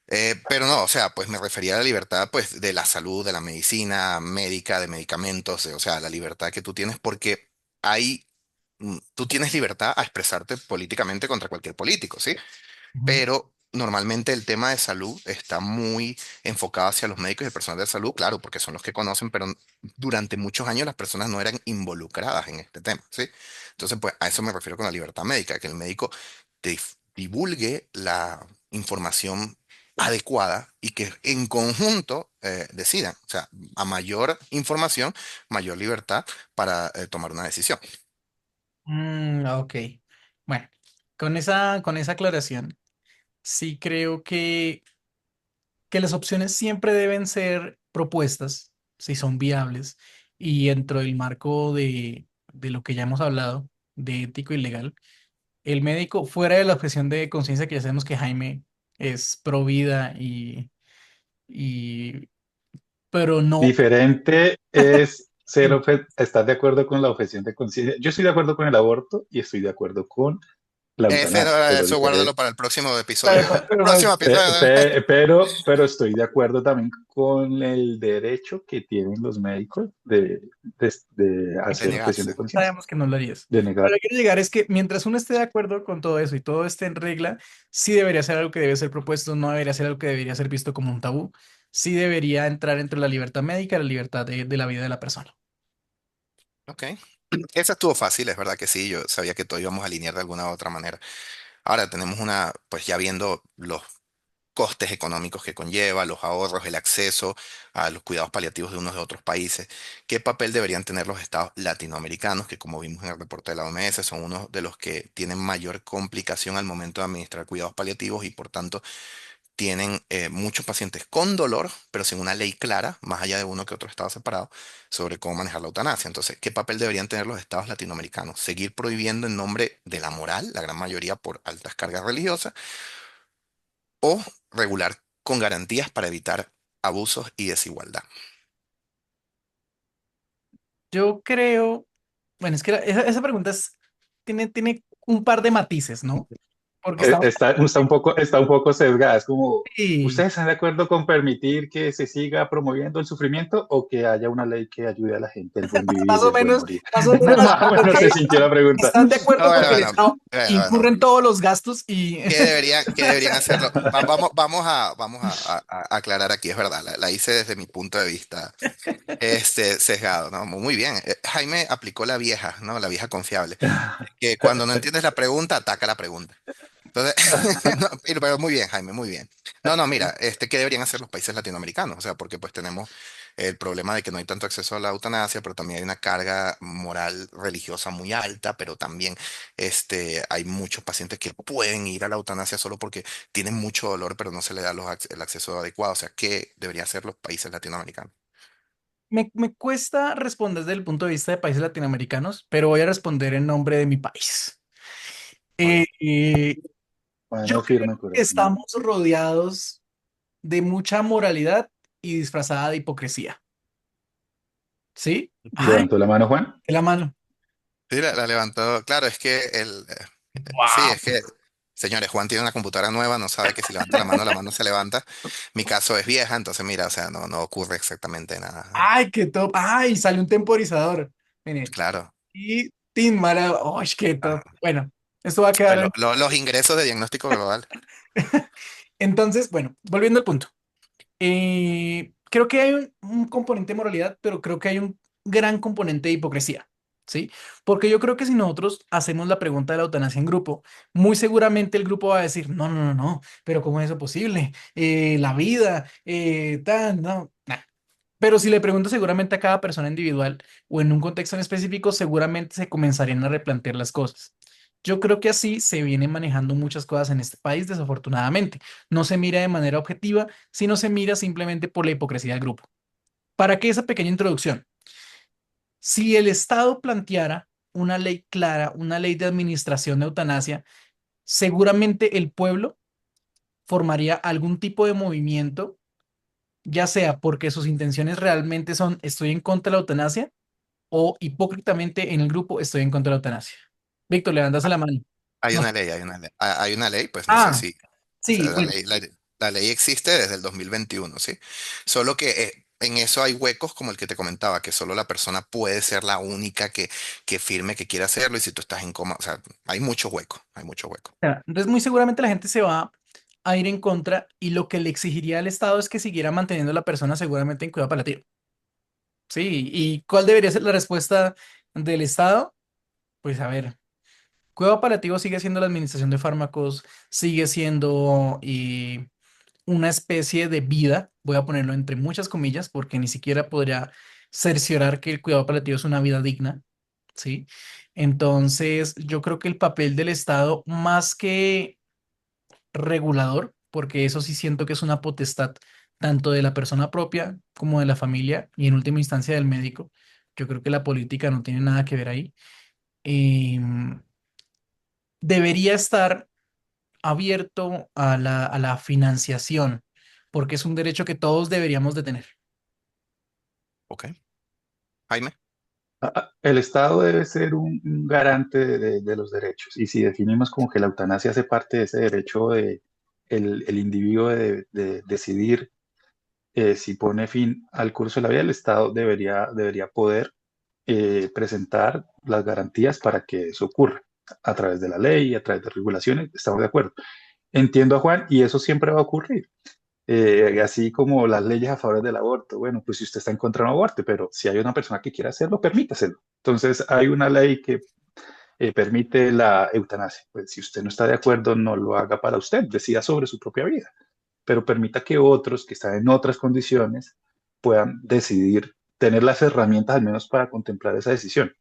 Pero no, o sea, pues me refería a la libertad, pues, de la salud, de la medicina médica, de medicamentos, o sea, la libertad que tú tienes, porque hay, tú tienes libertad a expresarte políticamente contra cualquier político, ¿sí? Ujú. Pero normalmente el tema de salud está muy enfocado hacia los médicos y el personal de salud, claro, porque son los que conocen, pero durante muchos años las personas no eran involucradas en este tema, ¿sí? Entonces, pues a eso me refiero con la libertad médica, que el médico divulgue la información adecuada y que en conjunto decidan, o sea, a mayor información, mayor libertad para tomar una decisión. Ok. Bueno, con esa aclaración, sí creo que las opciones siempre deben ser propuestas, si son viables, y dentro del marco de lo que ya hemos hablado, de ético y legal. El médico, fuera de la objeción de conciencia que ya sabemos que Jaime es pro vida y pero no, Diferente es estar de acuerdo con la objeción de conciencia. Yo estoy de acuerdo con el aborto y estoy de acuerdo con la eutanasia, pero Eso guárdalo para el próximo episodio. claro, pero Próximo episodio. estoy de acuerdo también con el derecho que tienen los médicos de De hacer objeción de negarse. conciencia, sabemos que no lo harías. de Pero lo negar. que quiero llegar es que mientras uno esté de acuerdo con todo eso y todo esté en regla, sí debería ser algo que debe ser propuesto, no debería ser algo que debería ser visto como un tabú, sí debería entrar entre la libertad médica y la libertad de la vida de la persona. Ok. Esa estuvo fácil, es verdad que sí, yo sabía que todo íbamos a alinear de alguna u otra manera. Ahora tenemos una, pues ya viendo los costes económicos que conlleva, los ahorros, el acceso a los cuidados paliativos de unos de otros países, ¿qué papel deberían tener los estados latinoamericanos, que como vimos en el reporte de la OMS, son unos de los que tienen mayor complicación al momento de administrar cuidados paliativos y por tanto tienen muchos pacientes con dolor, pero sin una ley clara, más allá de uno que otro estado separado, sobre cómo manejar la eutanasia? Entonces, ¿qué papel deberían tener los estados latinoamericanos? ¿Seguir prohibiendo en nombre de la moral, la gran mayoría por altas cargas religiosas, o regular con garantías para evitar abusos y desigualdad? Yo creo, bueno, es que esa pregunta tiene un par de matices, ¿no? porque estamos Está un poco sesgada. Es como, ahí. ¿ustedes están de acuerdo con permitir que se siga promoviendo el sufrimiento o que haya una ley que ayude a la gente, el buen vivir y el buen morir? Más o menos así. Más o Ok, menos se sintió la pregunta. ¿están de No, acuerdo con bueno, que el bueno, Estado bueno, incurre bueno. en todos los gastos y Qué deberían hacerlo? Vamos a aclarar aquí, es verdad, la hice desde mi punto de vista sesgado, ¿no? Muy bien. Jaime aplicó la vieja, ¿no? La vieja confiable, que cuando no entiendes la pregunta, ataca la pregunta. Entonces, no, pero muy bien, Jaime, muy bien. No, no, mira, ¿qué deberían hacer los países latinoamericanos? O sea, porque pues tenemos el problema de que no hay tanto acceso a la eutanasia, pero también hay una carga moral religiosa muy alta, pero también hay muchos pacientes que pueden ir a la eutanasia solo porque tienen mucho dolor, pero no se le da el acceso adecuado. O sea, ¿qué deberían hacer los países latinoamericanos? me cuesta responder desde el punto de vista de países latinoamericanos, pero voy a responder en nombre de mi país. Muy bien. Eh, yo Bueno, creo firme que corazón. estamos rodeados de mucha moralidad y disfrazada de hipocresía. ¿Sí? Ay, ¿Levantó la mano, Juan? de la mano. Sí, la levantó. Claro, es que sí, ¡Wow! es que, señores, Juan tiene una computadora nueva, no sabe que si levanta la mano se levanta. Mi caso es vieja, entonces mira, o sea, no ocurre exactamente nada. ¡Ay, qué top! ¡Ay, sale un temporizador! Miren, Claro. y Tin Mara. ¡Ay, qué top! Ah, Bueno, esto va a pues quedar en... los ingresos de diagnóstico global. Entonces, bueno, volviendo al punto. Creo que hay un componente de moralidad, pero creo que hay un gran componente de hipocresía, ¿sí? Porque yo creo que si nosotros hacemos la pregunta de la eutanasia en grupo, muy seguramente el grupo va a decir, no, no, no, no, pero ¿cómo es eso posible? La vida, tal, no, nah. Pero si le pregunto seguramente a cada persona individual o en un contexto en específico, seguramente se comenzarían a replantear las cosas. Yo creo que así se vienen manejando muchas cosas en este país, desafortunadamente. No se mira de manera objetiva, sino se mira simplemente por la hipocresía del grupo. ¿Para qué esa pequeña introducción? Si el Estado planteara una ley clara, una ley de administración de eutanasia, seguramente el pueblo formaría algún tipo de movimiento, ya sea porque sus intenciones realmente son estoy en contra de la eutanasia o hipócritamente en el grupo estoy en contra de la eutanasia. Víctor, levantas Ah, la mano. hay No. una ley, hay una ley, pues no sé Ah, si, o sí, sea, bueno. la ley existe desde el 2021, ¿sí? Solo que en eso hay huecos como el que te comentaba, que solo la persona puede ser la única que firme que quiere hacerlo y si tú estás en coma, o sea, hay muchos huecos, hay muchos huecos. Entonces, muy seguramente la gente se va a ir en contra y lo que le exigiría al Estado es que siguiera manteniendo a la persona seguramente en cuidado paliativo. Sí, ¿y cuál debería ser la respuesta del Estado? Pues a ver, cuidado paliativo sigue siendo la administración de fármacos, sigue siendo una especie de vida, voy a ponerlo entre muchas comillas, porque ni siquiera podría cerciorar que el cuidado paliativo es una vida digna, ¿sí? Entonces, yo creo que el papel del Estado, más que regulador, porque eso sí siento que es una potestad tanto de la persona propia como de la familia y en última instancia del médico. Yo creo que la política no tiene nada que ver ahí. Em, Debería estar abierto a la financiación, porque es un derecho que todos deberíamos de tener. ¿Ok? Jaime. El Estado debe ser un garante de los derechos. Y si definimos como que la eutanasia hace parte de ese derecho de el individuo de decidir si pone fin al curso de la vida, el Estado debería poder presentar las garantías para que eso ocurra a través de la ley, a través de regulaciones. Estamos de acuerdo. Entiendo a Juan y eso siempre va a ocurrir. Así como las leyes a favor del aborto. Bueno, pues si usted está en contra de un aborto, pero si hay una persona que quiere hacerlo, permítaselo. Entonces, hay una ley que permite la eutanasia. Pues si usted no está de acuerdo, no lo haga para usted, decida sobre su propia vida, pero permita que otros que están en otras condiciones puedan decidir, tener las herramientas al menos para contemplar esa decisión.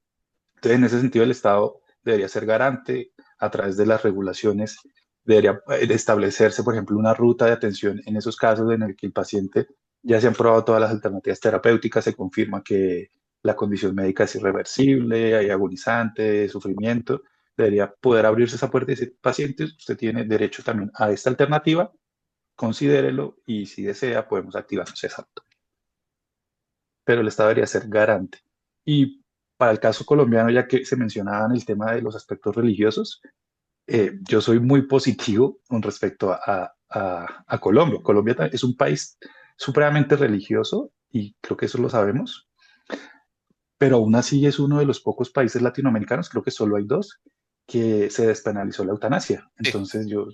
Entonces, en ese sentido, el Estado debería ser garante a través de las regulaciones, debería establecerse, por ejemplo, una ruta de atención en esos casos en el que el paciente ya se han probado todas las alternativas terapéuticas, se confirma que la condición médica es irreversible, hay agonizante, sufrimiento, debería poder abrirse esa puerta y decir, paciente, usted tiene derecho también a esta alternativa, considérelo y si desea podemos activarnos esa, pero el Estado debería ser garante. Y para el caso colombiano, ya que se mencionaban el tema de los aspectos religiosos, Yo soy muy positivo con respecto a Colombia. Colombia es un país supremamente religioso y creo que eso lo sabemos, pero aún así es uno de los pocos países latinoamericanos, creo que solo hay dos, que se despenalizó la eutanasia. Sí, Entonces yo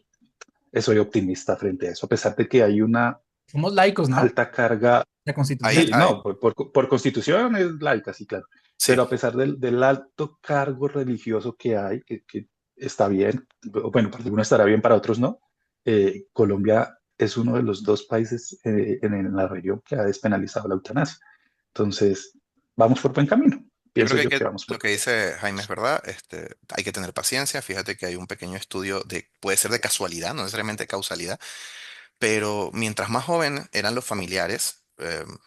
soy optimista frente a eso, a pesar de que hay una Somos laicos, ¿no? alta carga. La ahí, Constitución. Sí, ahí, no, por constitución es laica, sí, claro. sí. Pero a pesar del alto cargo religioso que hay, que está bien, bueno, para algunos estará bien, para otros no, Colombia es uno de los dos países en la región que ha despenalizado la eutanasia. Entonces, vamos por buen camino. Yo Pienso creo yo que que vamos lo por que buen camino. dice Jaime es verdad. Hay que tener paciencia. Fíjate que hay un pequeño estudio puede ser de casualidad, no necesariamente causalidad, pero mientras más joven eran los familiares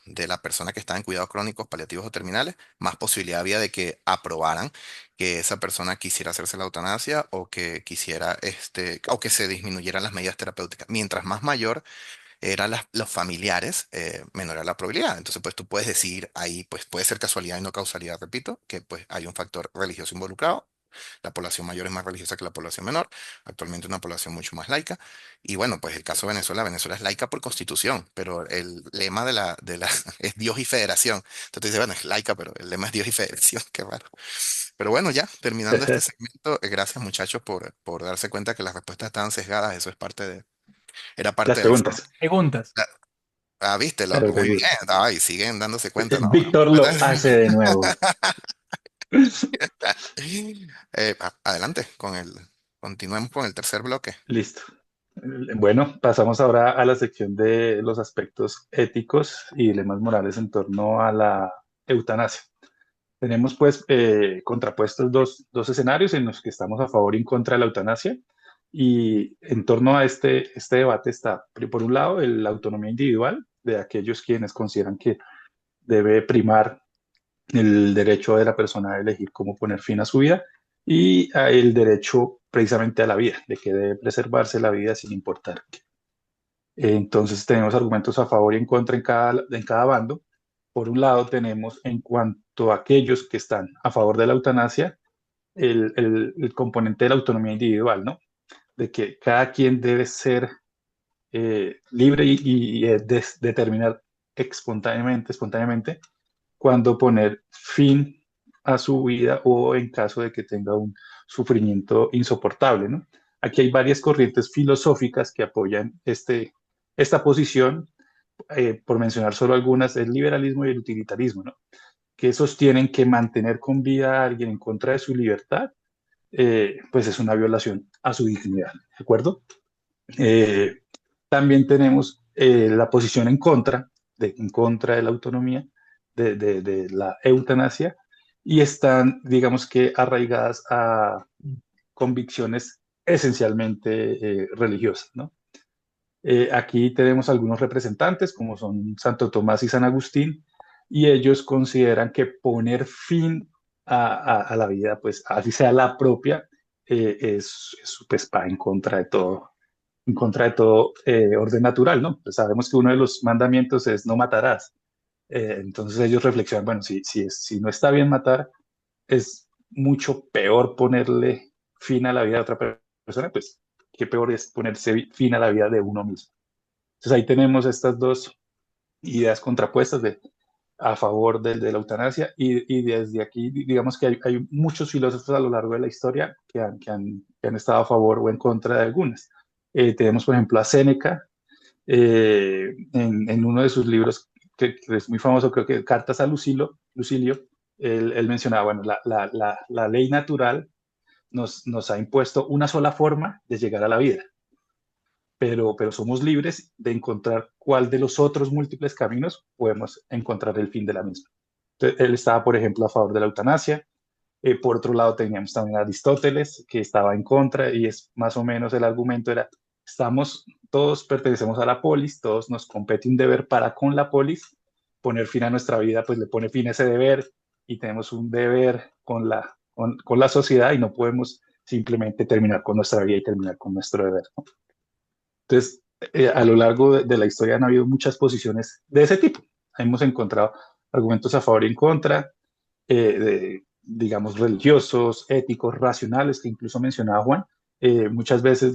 de la persona que estaba en cuidados crónicos, paliativos o terminales, más posibilidad había de que aprobaran que esa persona quisiera hacerse la eutanasia o que quisiera, o que se disminuyeran las medidas terapéuticas. Mientras más mayor eran los familiares, menor era la probabilidad. Entonces, pues tú puedes decir ahí, pues puede ser casualidad y no causalidad, repito, que pues hay un factor religioso involucrado. La población mayor es más religiosa que la población menor, actualmente una población mucho más laica. Y bueno, pues el caso de Venezuela, Venezuela es laica por constitución, pero el lema de la es Dios y federación. Entonces tú dices, bueno, es laica, pero el lema es Dios y federación, qué raro. Pero bueno, ya, terminando este segmento, gracias muchachos por darse cuenta que las respuestas estaban sesgadas, eso era parte Las de la forma. preguntas. Preguntas. Viste, Claro, muy bien. preguntas. Ay, siguen dándose cuenta, ¿no? Víctor lo hace de nuevo. Adelante continuemos con el tercer bloque. Listo. Bueno, pasamos ahora a la sección de los aspectos éticos y dilemas morales en torno a la eutanasia. Tenemos pues contrapuestos dos escenarios en los que estamos a favor y en contra de la eutanasia. Y en torno a este debate está, por un lado, la autonomía individual de aquellos quienes consideran que debe primar el derecho de la persona a elegir cómo poner fin a su vida y el derecho precisamente a la vida, de que debe preservarse la vida sin importar qué. Entonces tenemos argumentos a favor y en contra en cada bando. Por un lado tenemos en cuanto a aquellos que están a favor de la eutanasia, el componente de la autonomía individual, ¿no? De que cada quien debe ser libre y determinar espontáneamente cuándo poner fin a su vida o en caso de que tenga un sufrimiento insoportable, ¿no? Aquí hay varias corrientes filosóficas que apoyan esta posición, por mencionar solo algunas, el liberalismo y el utilitarismo, ¿no? Que sostienen que mantener con vida a alguien en contra de su libertad, pues es una violación a su dignidad, ¿de acuerdo? Eh, También tenemos la posición en contra de la autonomía, de la eutanasia, y están, digamos que, arraigadas a convicciones esencialmente religiosas, ¿no? Aquí tenemos algunos representantes, como son Santo Tomás y San Agustín, y ellos consideran que poner fin a la vida, pues así sea la propia, pues, va en contra de todo orden natural, ¿no? Pues sabemos que uno de los mandamientos es no matarás. Entonces ellos reflexionan, bueno, si no está bien matar, es mucho peor ponerle fin a la vida de otra persona, pues qué peor es ponerse fin a la vida de uno mismo. Entonces ahí tenemos estas dos ideas contrapuestas a favor de la eutanasia y desde aquí digamos que hay muchos filósofos a lo largo de la historia que han estado a favor o en contra de algunas. Tenemos por ejemplo a Séneca en uno de sus libros que es muy famoso, creo que Cartas a Lucilio, él mencionaba, bueno, la ley natural nos ha impuesto una sola forma de llegar a la vida, pero somos libres de encontrar cuál de los otros múltiples caminos podemos encontrar el fin de la misma. Entonces, él estaba, por ejemplo, a favor de la eutanasia. Por otro lado, teníamos también a Aristóteles, que estaba en contra, y es más o menos el argumento era, todos pertenecemos a la polis, todos nos compete un deber para con la polis, poner fin a nuestra vida, pues le pone fin a ese deber, y tenemos un deber con la sociedad, y no podemos simplemente terminar con nuestra vida y terminar con nuestro deber, ¿no? Entonces, a lo largo de la historia han habido muchas posiciones de ese tipo. Hemos encontrado argumentos a favor y en contra, digamos, religiosos, éticos, racionales, que incluso mencionaba Juan, muchas veces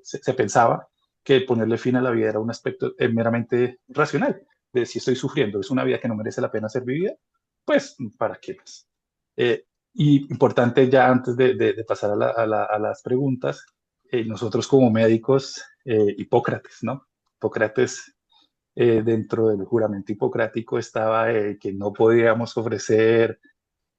se pensaba que ponerle fin a la vida era un aspecto meramente racional, de si estoy sufriendo, es una vida que no merece la pena ser vivida, pues, ¿para qué más? Eh, y importante ya antes de pasar a las preguntas, nosotros como médicos, Hipócrates, ¿no? Hipócrates, dentro del juramento hipocrático estaba que no podíamos ofrecer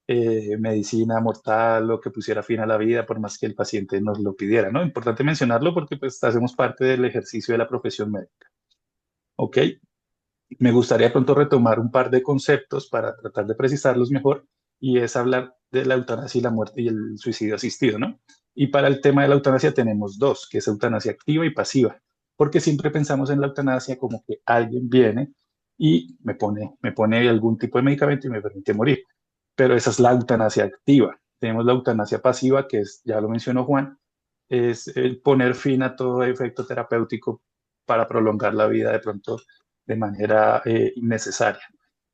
medicina mortal o que pusiera fin a la vida por más que el paciente nos lo pidiera, ¿no? Importante mencionarlo porque pues hacemos parte del ejercicio de la profesión médica. ¿Ok? Me gustaría pronto retomar un par de conceptos para tratar de precisarlos mejor y es hablar de la eutanasia y la muerte y el suicidio asistido, ¿no? Y para el tema de la eutanasia tenemos dos, que es eutanasia activa y pasiva, porque siempre pensamos en la eutanasia como que alguien viene y me pone algún tipo de medicamento y me permite morir, pero esa es la eutanasia activa. Tenemos la eutanasia pasiva, que es, ya lo mencionó Juan, es el poner fin a todo efecto terapéutico para prolongar la vida de pronto de manera innecesaria.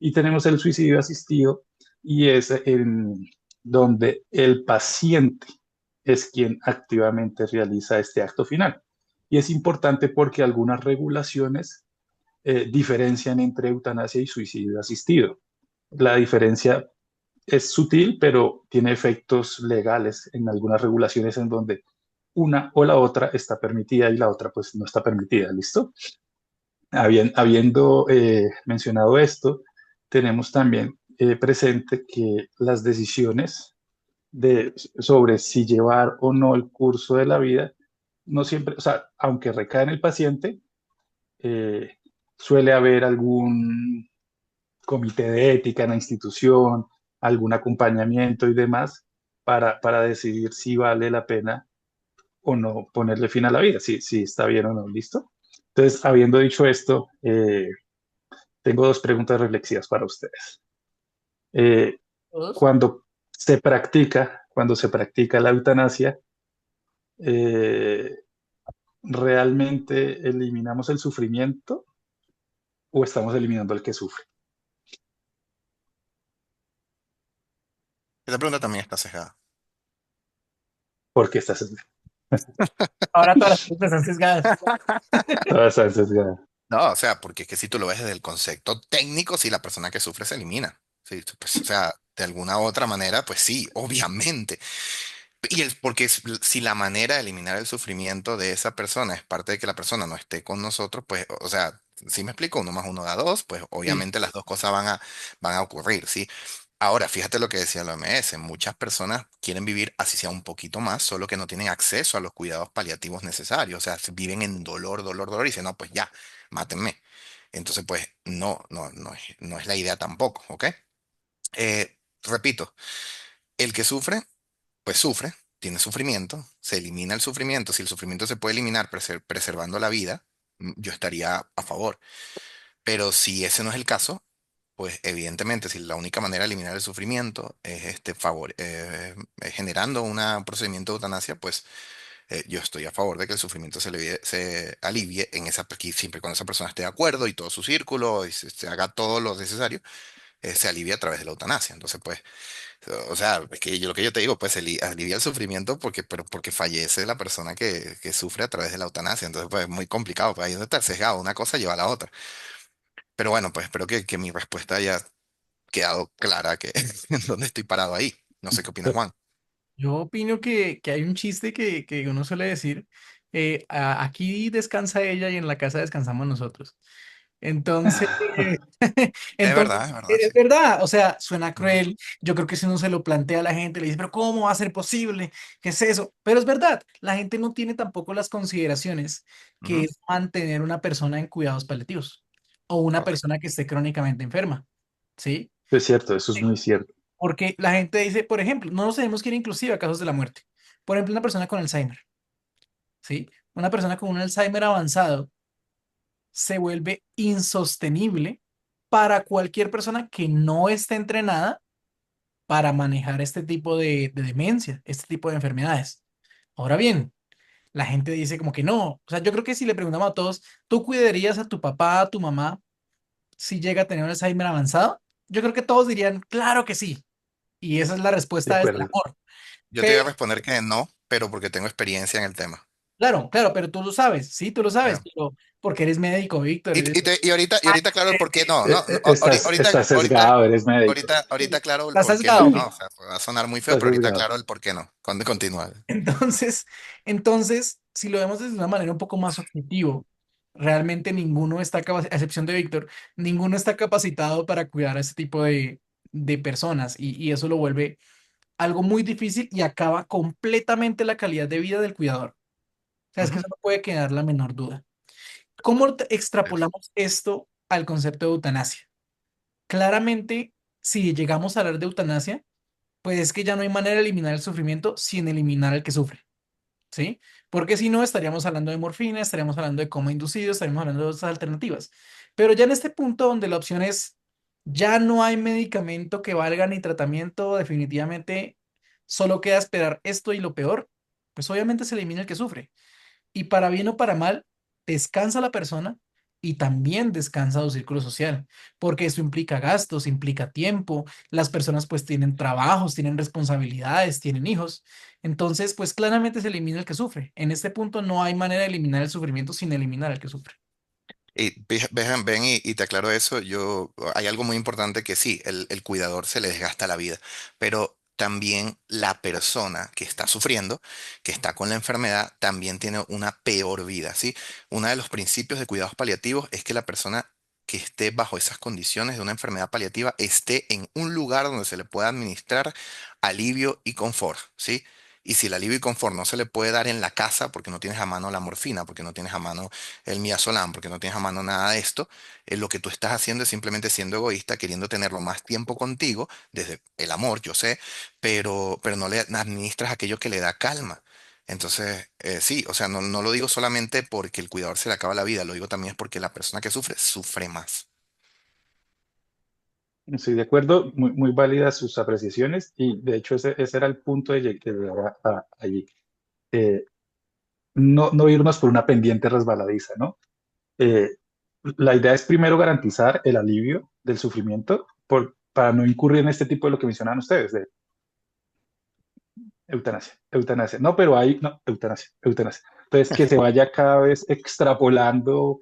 Y tenemos el suicidio asistido y es en donde el paciente es quien activamente realiza este acto final. Y es importante porque algunas regulaciones diferencian entre eutanasia y suicidio asistido. La diferencia es sutil, pero tiene efectos legales en algunas regulaciones en donde una o la otra está permitida y la otra pues no está permitida, ¿listo? Habiendo mencionado esto, tenemos también presente que las decisiones sobre si llevar o no el curso de la vida, no siempre, o sea, aunque recae en el paciente, eh, suele haber algún comité de ética en la institución, algún acompañamiento y demás para decidir si vale la pena o no ponerle fin a la vida, si está bien o no, ¿listo? Entonces, habiendo dicho esto, tengo dos preguntas reflexivas para ustedes. Eh, Todos. cuando se practica la eutanasia, eh, ¿realmente eliminamos el sufrimiento o estamos eliminando el que sufre? Esta pregunta también está sesgada. Porque estás, Ahora todas las preguntas están sesgadas. todas esas sesgadas. No, o sea, porque es que si tú lo ves desde el concepto técnico, sí, la persona que sufre se elimina. Sí, pues, o sea, de alguna u otra manera, pues sí, obviamente. Porque si la manera de eliminar el sufrimiento de esa persona es parte de que la persona no esté con nosotros, pues, o sea, si me explico, uno más uno da dos, pues Sí. obviamente las dos cosas van a ocurrir, ¿sí? Ahora, fíjate lo que decía la OMS, muchas personas quieren vivir así sea un poquito más, solo que no tienen acceso a los cuidados paliativos necesarios, o sea, viven en dolor, dolor, dolor y dicen, no, pues ya, mátenme. Entonces, pues, no es la idea tampoco, ¿ok? Repito, el que sufre pues sufre, tiene sufrimiento, se elimina el sufrimiento. Si el sufrimiento se puede eliminar preservando la vida, yo estaría a favor. Pero si ese no es el caso, pues evidentemente, si la única manera de eliminar el sufrimiento es generando un procedimiento de eutanasia, pues yo estoy a favor de que el sufrimiento se alivie en aquí, siempre cuando esa persona esté de acuerdo y todo su círculo y se haga todo lo necesario, se alivia a través de la eutanasia. Entonces, pues o sea, es que lo que yo te digo, pues alivia el sufrimiento pero porque fallece la persona que sufre a través de la eutanasia. Entonces, pues es muy complicado, pues ahí es donde está el sesgado, una cosa lleva a la otra. Pero bueno, pues espero que mi respuesta haya quedado clara que en dónde estoy parado ahí. No sé qué opinas, Juan. Yo opino que hay un chiste que uno suele decir, aquí descansa ella y en la casa descansamos nosotros. Entonces, entonces, Es verdad, es sí. verdad, o sea, suena Ujú, cruel. Yo creo que si uno se lo plantea a la gente, le dice, pero ¿cómo va a ser posible? ¿Qué es eso? Pero es verdad, la gente no tiene tampoco las consideraciones que ujú, es mantener una persona en cuidados paliativos o una correcto. persona que esté crónicamente enferma, ¿sí? Es cierto, eso es muy cierto. Porque la gente dice, por ejemplo, no nos tenemos que ir inclusive a casos de la muerte. Por ejemplo, una persona con Alzheimer, ¿sí? Una persona con un Alzheimer avanzado se vuelve insostenible para cualquier persona que no esté entrenada para manejar este tipo de demencia, este tipo de enfermedades. Ahora bien, la gente dice como que no. O sea, yo creo que si le preguntamos a todos, ¿tú cuidarías a tu papá, a tu mamá si llega a tener un Alzheimer avanzado? Yo creo que todos dirían, claro que sí. Y esa es la De respuesta desde el acuerdo. amor. Yo te voy a responder que no, pero porque tengo experiencia en el tema. Claro, claro, pero tú lo sabes, sí, tú lo sabes, Claro. pero porque eres médico, Víctor, eres... Y ahorita claro el por qué no, no, no, Estás sesgado, eres médico. ahorita claro el Estás por qué no, sesgado. ¿no? O sea, va a sonar muy feo, Estás pero ahorita sesgado. claro el por qué no. ¿Cuándo continúa? Entonces, entonces, si lo vemos desde una manera un poco más objetivo, realmente ninguno está capacitado, a excepción de Víctor, ninguno está capacitado para cuidar a ese tipo de personas y eso lo vuelve algo muy difícil y acaba completamente la calidad de vida del cuidador. O sea, es que Ujú. eso no puede quedar la menor duda. ¿Cómo extrapolamos esto al concepto de eutanasia? Claramente, si llegamos a hablar de eutanasia, pues es que ya no hay manera de eliminar el sufrimiento sin eliminar al que sufre. ¿Sí? Porque si no, estaríamos hablando de morfina, estaríamos hablando de coma inducido, estaríamos hablando de otras alternativas. Pero ya en este punto donde la opción es, ya no hay medicamento que valga ni tratamiento, definitivamente solo queda esperar esto y lo peor, pues obviamente se elimina el que sufre. Y para bien o para mal, descansa la persona y también descansa su círculo social, porque eso implica gastos, implica tiempo, las personas pues tienen trabajos, tienen responsabilidades, tienen hijos, entonces pues claramente se elimina el que sufre. En este punto no hay manera de eliminar el sufrimiento sin eliminar al que sufre. Y ven y te aclaro eso, hay algo muy importante que sí, el cuidador se le desgasta la vida, pero también la persona que está sufriendo, que está con la enfermedad, también tiene una peor vida, ¿sí? Uno de los principios de cuidados paliativos es que la persona que esté bajo esas condiciones de una enfermedad paliativa esté en un lugar donde se le pueda administrar alivio y confort, ¿sí? Y si el alivio y confort no se le puede dar en la casa porque no tienes a mano la morfina, porque no tienes a mano el midazolam, porque no tienes a mano nada de esto, lo que tú estás haciendo es simplemente siendo egoísta, queriendo tenerlo más tiempo contigo, desde el amor, yo sé, pero no le administras aquello que le da calma. Entonces, sí, o sea, no lo digo solamente porque el cuidador se le acaba la vida, lo digo también es porque la persona que sufre, sufre más. Estoy de acuerdo, muy, muy válidas sus apreciaciones y de hecho ese era el punto de llegar allí. Eh, no irnos por una pendiente resbaladiza, ¿no? Eh, la idea es primero garantizar el alivio del sufrimiento para no incurrir en este tipo de lo que mencionaban ustedes, de eutanasia, eutanasia. No, pero hay, no, eutanasia, eutanasia. Entonces, que se vaya cada vez extrapolando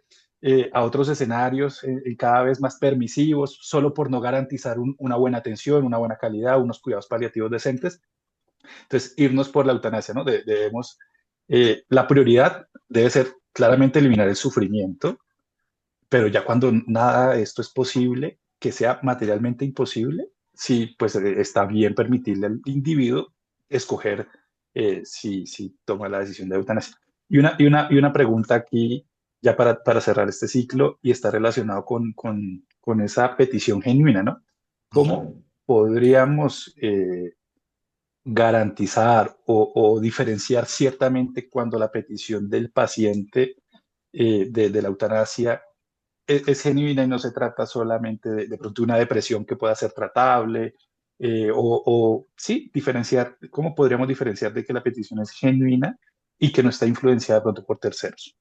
a otros escenarios cada vez más permisivos, solo por no garantizar una buena atención, una buena calidad, unos cuidados paliativos decentes. Entonces, irnos por la eutanasia, ¿no? Debemos, la prioridad debe ser claramente eliminar el sufrimiento, pero ya cuando nada de esto es posible, que sea materialmente imposible, sí, pues está bien permitirle al individuo escoger si toma la decisión de eutanasia. Y una pregunta aquí, ya para cerrar este ciclo, y está relacionado con esa petición genuina, ¿no? Ujú. ¿Cómo podríamos garantizar o diferenciar ciertamente cuando la petición del paciente de la eutanasia es genuina y no se trata solamente de pronto una depresión que pueda ser tratable, sí, diferenciar, ¿cómo podríamos diferenciar de que la petición es genuina y que no está influenciada de pronto por terceros?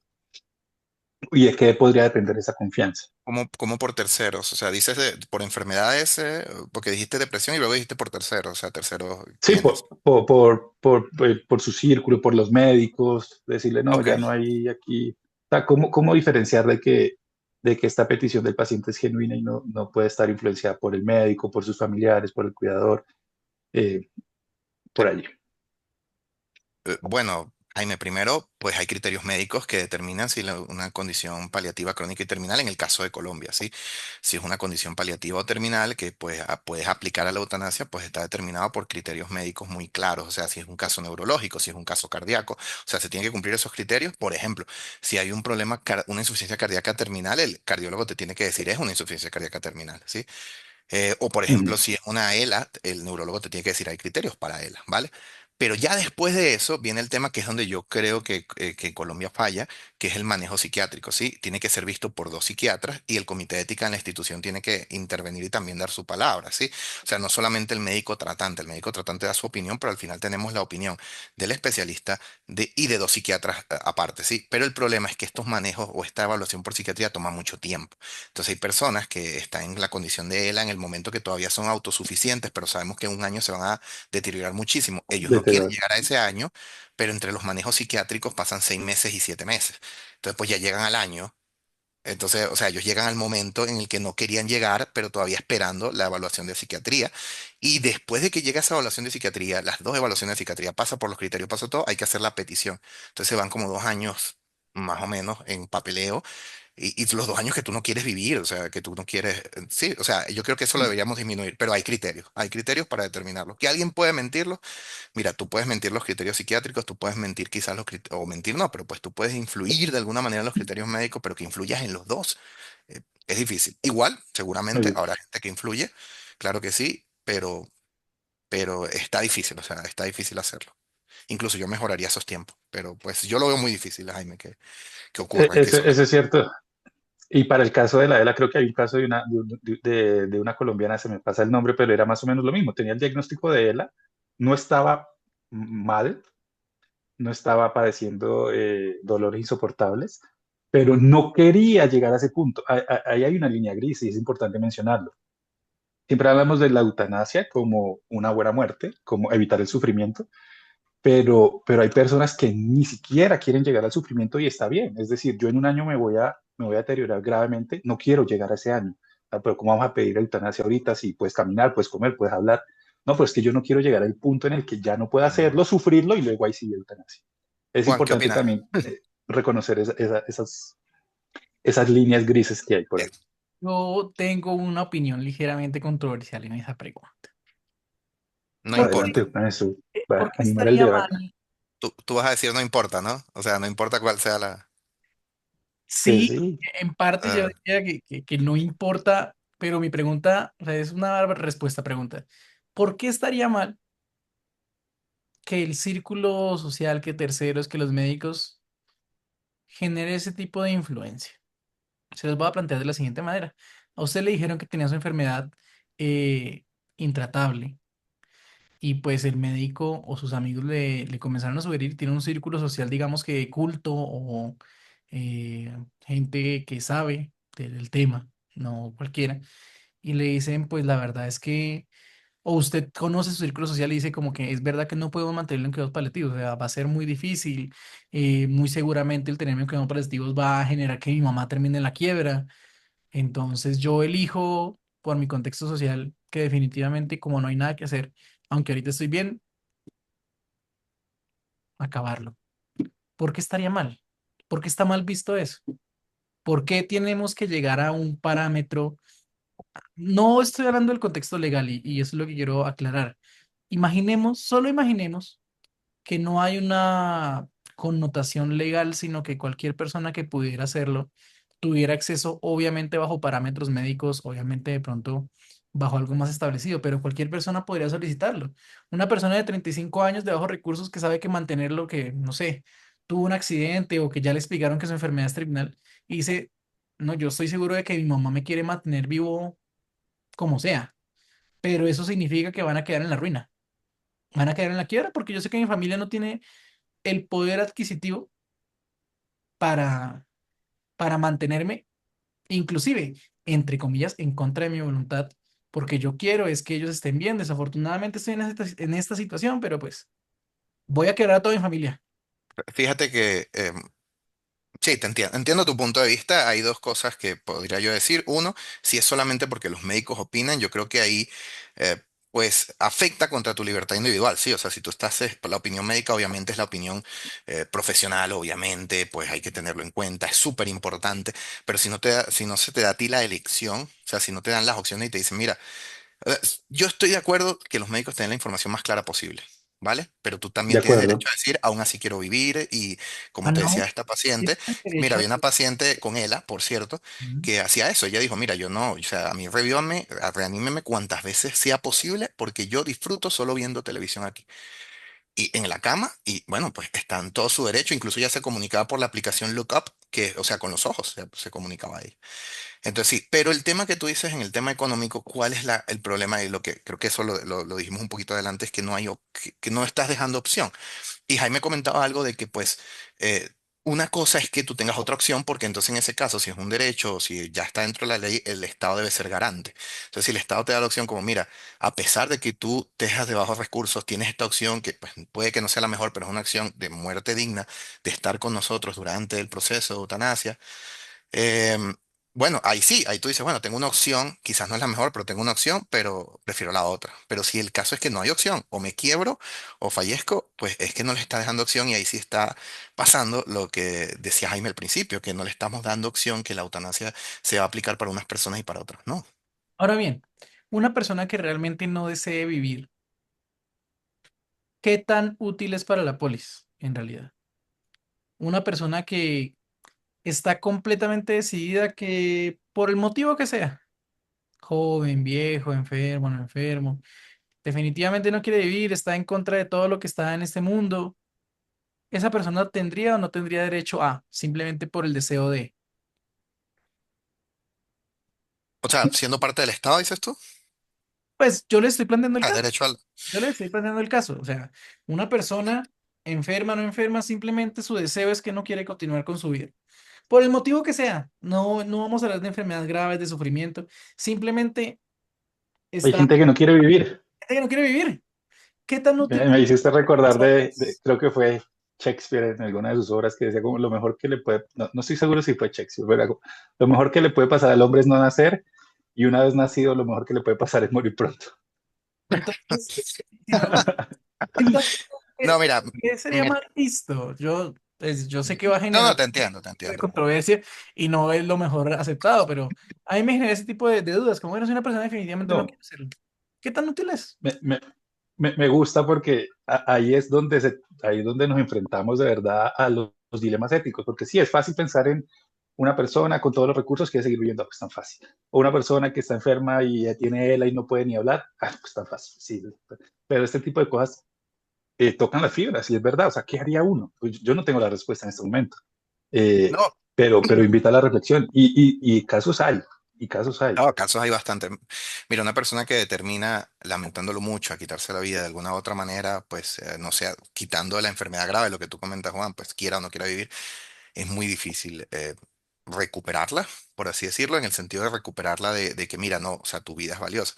¿Y de qué podría depender esa confianza? Como por terceros, o sea, dices por enfermedades, porque dijiste depresión y luego dijiste por terceros, o sea, terceros, Sí, ¿quiénes? por su círculo, por los médicos, decirle, no, Ok. ya no hay aquí. O sea, ¿cómo diferenciar de que esta petición del paciente es genuina y no puede estar influenciada por el médico, por sus familiares, por el cuidador, eh, por allí? Bueno, Jaime, primero, pues hay criterios médicos que determinan si una condición paliativa crónica y terminal, en el caso de Colombia, ¿sí? Si es una condición paliativa o terminal que pues puedes aplicar a la eutanasia, pues está determinado por criterios médicos muy claros, o sea, si es un caso neurológico, si es un caso cardíaco, o sea, se tiene que cumplir esos criterios. Por ejemplo, si hay un problema, una insuficiencia cardíaca terminal, el cardiólogo te tiene que decir es una insuficiencia cardíaca terminal, ¿sí? O por Ujú. ejemplo, si es una ELA, el neurólogo te tiene que decir hay criterios para ELA, ¿vale? Pero ya después de eso viene el tema que es donde yo creo que Colombia falla, que es el manejo psiquiátrico, ¿sí? Tiene que ser visto por dos psiquiatras y el comité de ética en la institución tiene que intervenir y también dar su palabra, ¿sí? O sea, no solamente el médico tratante da su opinión, pero al final tenemos la opinión del especialista y de dos psiquiatras aparte, ¿sí? Pero el problema es que estos manejos o esta evaluación por psiquiatría toma mucho tiempo. Entonces hay personas que están en la condición de ELA en el momento que todavía son autosuficientes, pero sabemos que en un año se van a deteriorar muchísimo. Ellos no quieren anterior. llegar a ese año, pero entre los manejos psiquiátricos pasan 6 meses y 7 meses. Entonces, pues ya llegan al año. Entonces, o sea, ellos llegan al momento en el que no querían llegar, pero todavía esperando la evaluación de psiquiatría. Y después de que llega esa evaluación de psiquiatría, las dos evaluaciones de psiquiatría, pasa por los criterios, pasa todo, hay que hacer la petición. Entonces se van como 2 años más o menos en papeleo y los 2 años que tú no quieres vivir, o sea, que tú no quieres, sí, o sea, yo creo que eso lo deberíamos disminuir, pero hay criterios para determinarlo. ¿Que alguien puede mentirlo? Mira, tú puedes mentir los criterios psiquiátricos, tú puedes mentir quizás o mentir no, pero pues tú puedes influir de alguna manera en los criterios médicos, pero que influyas en los dos, es difícil. Igual, seguramente Oye, habrá gente que influye, claro que sí, pero está difícil, o sea, está difícil hacerlo. Incluso yo mejoraría esos tiempos, pero pues yo lo veo muy difícil, Jaime, que ocurra, que eso. eso es cierto. Y para el caso de la ELA, creo que hay un caso de una colombiana, se me pasa el nombre, pero era más o menos lo mismo. Tenía el diagnóstico de ELA, no estaba mal, no estaba padeciendo dolores insoportables, pero no quería llegar a ese punto. Ahí hay una línea gris y es importante mencionarlo. Siempre hablamos de la eutanasia como una buena muerte, como evitar el sufrimiento, pero hay personas que ni siquiera quieren llegar al sufrimiento y está bien. Es decir, yo en un año me voy a deteriorar gravemente, no quiero llegar a ese año. Ah, pero ¿cómo vamos a pedir eutanasia ahorita si puedes caminar, puedes comer, puedes hablar? No, pues es que yo no quiero llegar al punto en el que ya no pueda Mm. hacerlo, sufrirlo y luego ahí sí eutanasia. Es Juan, ¿qué importante opinas? también reconocer esas líneas grises que hay por ahí. Yo tengo una opinión ligeramente controversial en esa pregunta. No ¿Por qué, importa. Adelante, eso va por a qué animar el estaría debate. mal? Tú vas a decir no importa, ¿no? O sea, no importa cuál sea la... Que Sí, sí, en parte yo Ah, diría que no importa, pero mi pregunta, o sea, es una respuesta a pregunta. ¿Por qué estaría mal que el círculo social, que terceros, que los médicos genere ese tipo de influencia? Se los voy a plantear de la siguiente manera. A usted le dijeron que tenía su enfermedad eh, intratable y pues el médico o sus amigos le comenzaron a sugerir, tiene un círculo social, digamos que culto o gente que sabe del tema, no cualquiera, y le dicen, pues la verdad es que, o usted conoce su círculo social y dice como que es verdad que no podemos mantenerlo en cuidados paliativos, o sea, va a ser muy difícil, muy seguramente el tenerme en cuidados paliativos va a generar que mi mamá termine en la quiebra, entonces yo elijo por mi contexto social que definitivamente como no hay nada que hacer, aunque ahorita estoy bien, acabarlo. ¿Por qué estaría mal? ¿Por qué está mal visto eso? ¿Por qué tenemos que llegar a un parámetro? No estoy hablando del contexto legal y eso es lo que quiero aclarar. Imaginemos, solo imaginemos que no hay una connotación legal, sino que cualquier persona que pudiera hacerlo tuviera acceso, obviamente bajo parámetros médicos, obviamente de pronto bajo algo más establecido, pero cualquier persona podría solicitarlo. Una persona de 35 años de bajos recursos que sabe que mantenerlo, que no sé, tuvo un accidente o que ya le explicaron que su enfermedad es terminal y dice, no, yo estoy seguro de que mi mamá me quiere mantener vivo como sea, pero eso significa que van a quedar en la ruina, van a quedar en la quiebra porque yo sé que mi familia no tiene el poder adquisitivo para, para mantenerme, inclusive, entre comillas, en contra de mi voluntad, porque yo quiero es que ellos estén bien. Desafortunadamente estoy en esta situación, pero pues voy a quebrar a toda mi familia. fíjate que sí, te entiendo. Entiendo tu punto de vista. Hay dos cosas que podría yo decir. Uno, si es solamente porque los médicos opinan, yo creo que ahí, eh, pues, afecta contra tu libertad individual, sí. O sea, si tú estás, la opinión médica obviamente es la opinión profesional, obviamente, pues hay que tenerlo en cuenta, es súper importante. Pero si no se te da a ti la elección, o sea, si no te dan las opciones y te dicen, mira, yo estoy de acuerdo que los médicos tengan la información más clara posible, ¿vale? Pero tú de también tienes acuerdo. derecho a decir, aún así quiero vivir y Ah, como te decía no, esta tienes paciente, el mira, derecho a... había una paciente con ELA, por cierto, Mm. que hacía eso. Ella dijo, mira, yo no, o sea, a mí revívame, reanímeme cuantas veces sea posible porque yo disfruto solo viendo televisión aquí. Y en la cama, y bueno, pues está en todo su derecho, incluso ya se comunicaba por la aplicación Lookup, que, o sea, con los ojos se comunicaba ahí. Entonces sí, pero el tema que tú dices en el tema económico, ¿cuál es el problema? Y lo que creo que eso lo dijimos un poquito adelante, es que no hay, que no estás dejando opción. Y Jaime comentaba algo de que pues una cosa es que tú tengas otra opción, porque entonces en ese caso, si es un derecho, o si ya está dentro de la ley, el Estado debe ser garante. Entonces, si el Estado te da la opción como, mira, a pesar de que tú te dejas de bajos recursos, tienes esta opción que pues, puede que no sea la mejor, pero es una acción de muerte digna, de estar con nosotros durante el proceso de eutanasia. Em, bueno, ahí sí, ahí tú dices, bueno, tengo una opción, quizás no es la mejor, pero tengo una opción, pero prefiero la otra. Pero si el caso es que no hay opción, o me quiebro o fallezco, pues es que no le está dejando opción y ahí sí está pasando lo que decía Jaime al principio, que no le estamos dando opción que la eutanasia se va a aplicar para unas personas y para otras. No. Ahora bien, una persona que realmente no desee vivir, ¿qué tan útil es para la polis en realidad? Una persona que está completamente decidida que por el motivo que sea, joven, viejo, enfermo, no enfermo, definitivamente no quiere vivir, está en contra de todo lo que está en este mundo. ¿Esa persona tendría o no tendría derecho a, simplemente por el deseo de? O sea, siendo parte del Estado, dices tú, Pues yo le estoy planteando el caso, derecho al... yo le estoy planteando el caso. O sea, una persona enferma, no enferma, simplemente su deseo es que no quiere continuar con su vida. Por el motivo que sea, no, no vamos a hablar de enfermedades graves, de sufrimiento, simplemente Hay está, gente que no quiere vivir. gente que no quiere vivir. ¿Qué tan útil Me hiciste recordar es? creo que fue Shakespeare en alguna de sus obras que decía como lo mejor que le puede, no, no estoy seguro si fue Shakespeare, pero algo, lo mejor que le puede pasar al hombre es no nacer y una vez nacido lo mejor que le puede pasar es morir pronto. Entonces, definitivamente, entonces, No, mira, ¿qué sería mira, más listo? Yo, pues, yo sé que va a no, no, generar te entiendo, te de entiendo. controversia y no es lo mejor aceptado, pero a mí me genera ese tipo de dudas, como bueno, si una persona definitivamente no No, quiere hacerlo, ¿qué tan útil es? me, me, me gusta porque ahí es donde ahí es donde nos enfrentamos de verdad a los dilemas éticos, porque sí, es fácil pensar en una persona con todos los recursos quiere seguir viviendo, pues tan fácil. O una persona que está enferma y ya tiene ELA y no puede ni hablar, pues tan fácil, sí. Pero este tipo de cosas tocan las fibras y es verdad, o sea, ¿qué haría uno? Pues yo no tengo la respuesta en este momento, eh, No, pero invita a la reflexión y casos hay, y casos hay. no, casos hay bastante. Mira, una persona que determina, lamentándolo mucho, a quitarse la vida de alguna u otra manera, pues, no sé, quitando la enfermedad grave, lo que tú comentas, Juan, pues quiera o no quiera vivir, es muy difícil recuperarla, por así decirlo, en el sentido de recuperarla de que, mira, no, o sea, tu vida es valiosa.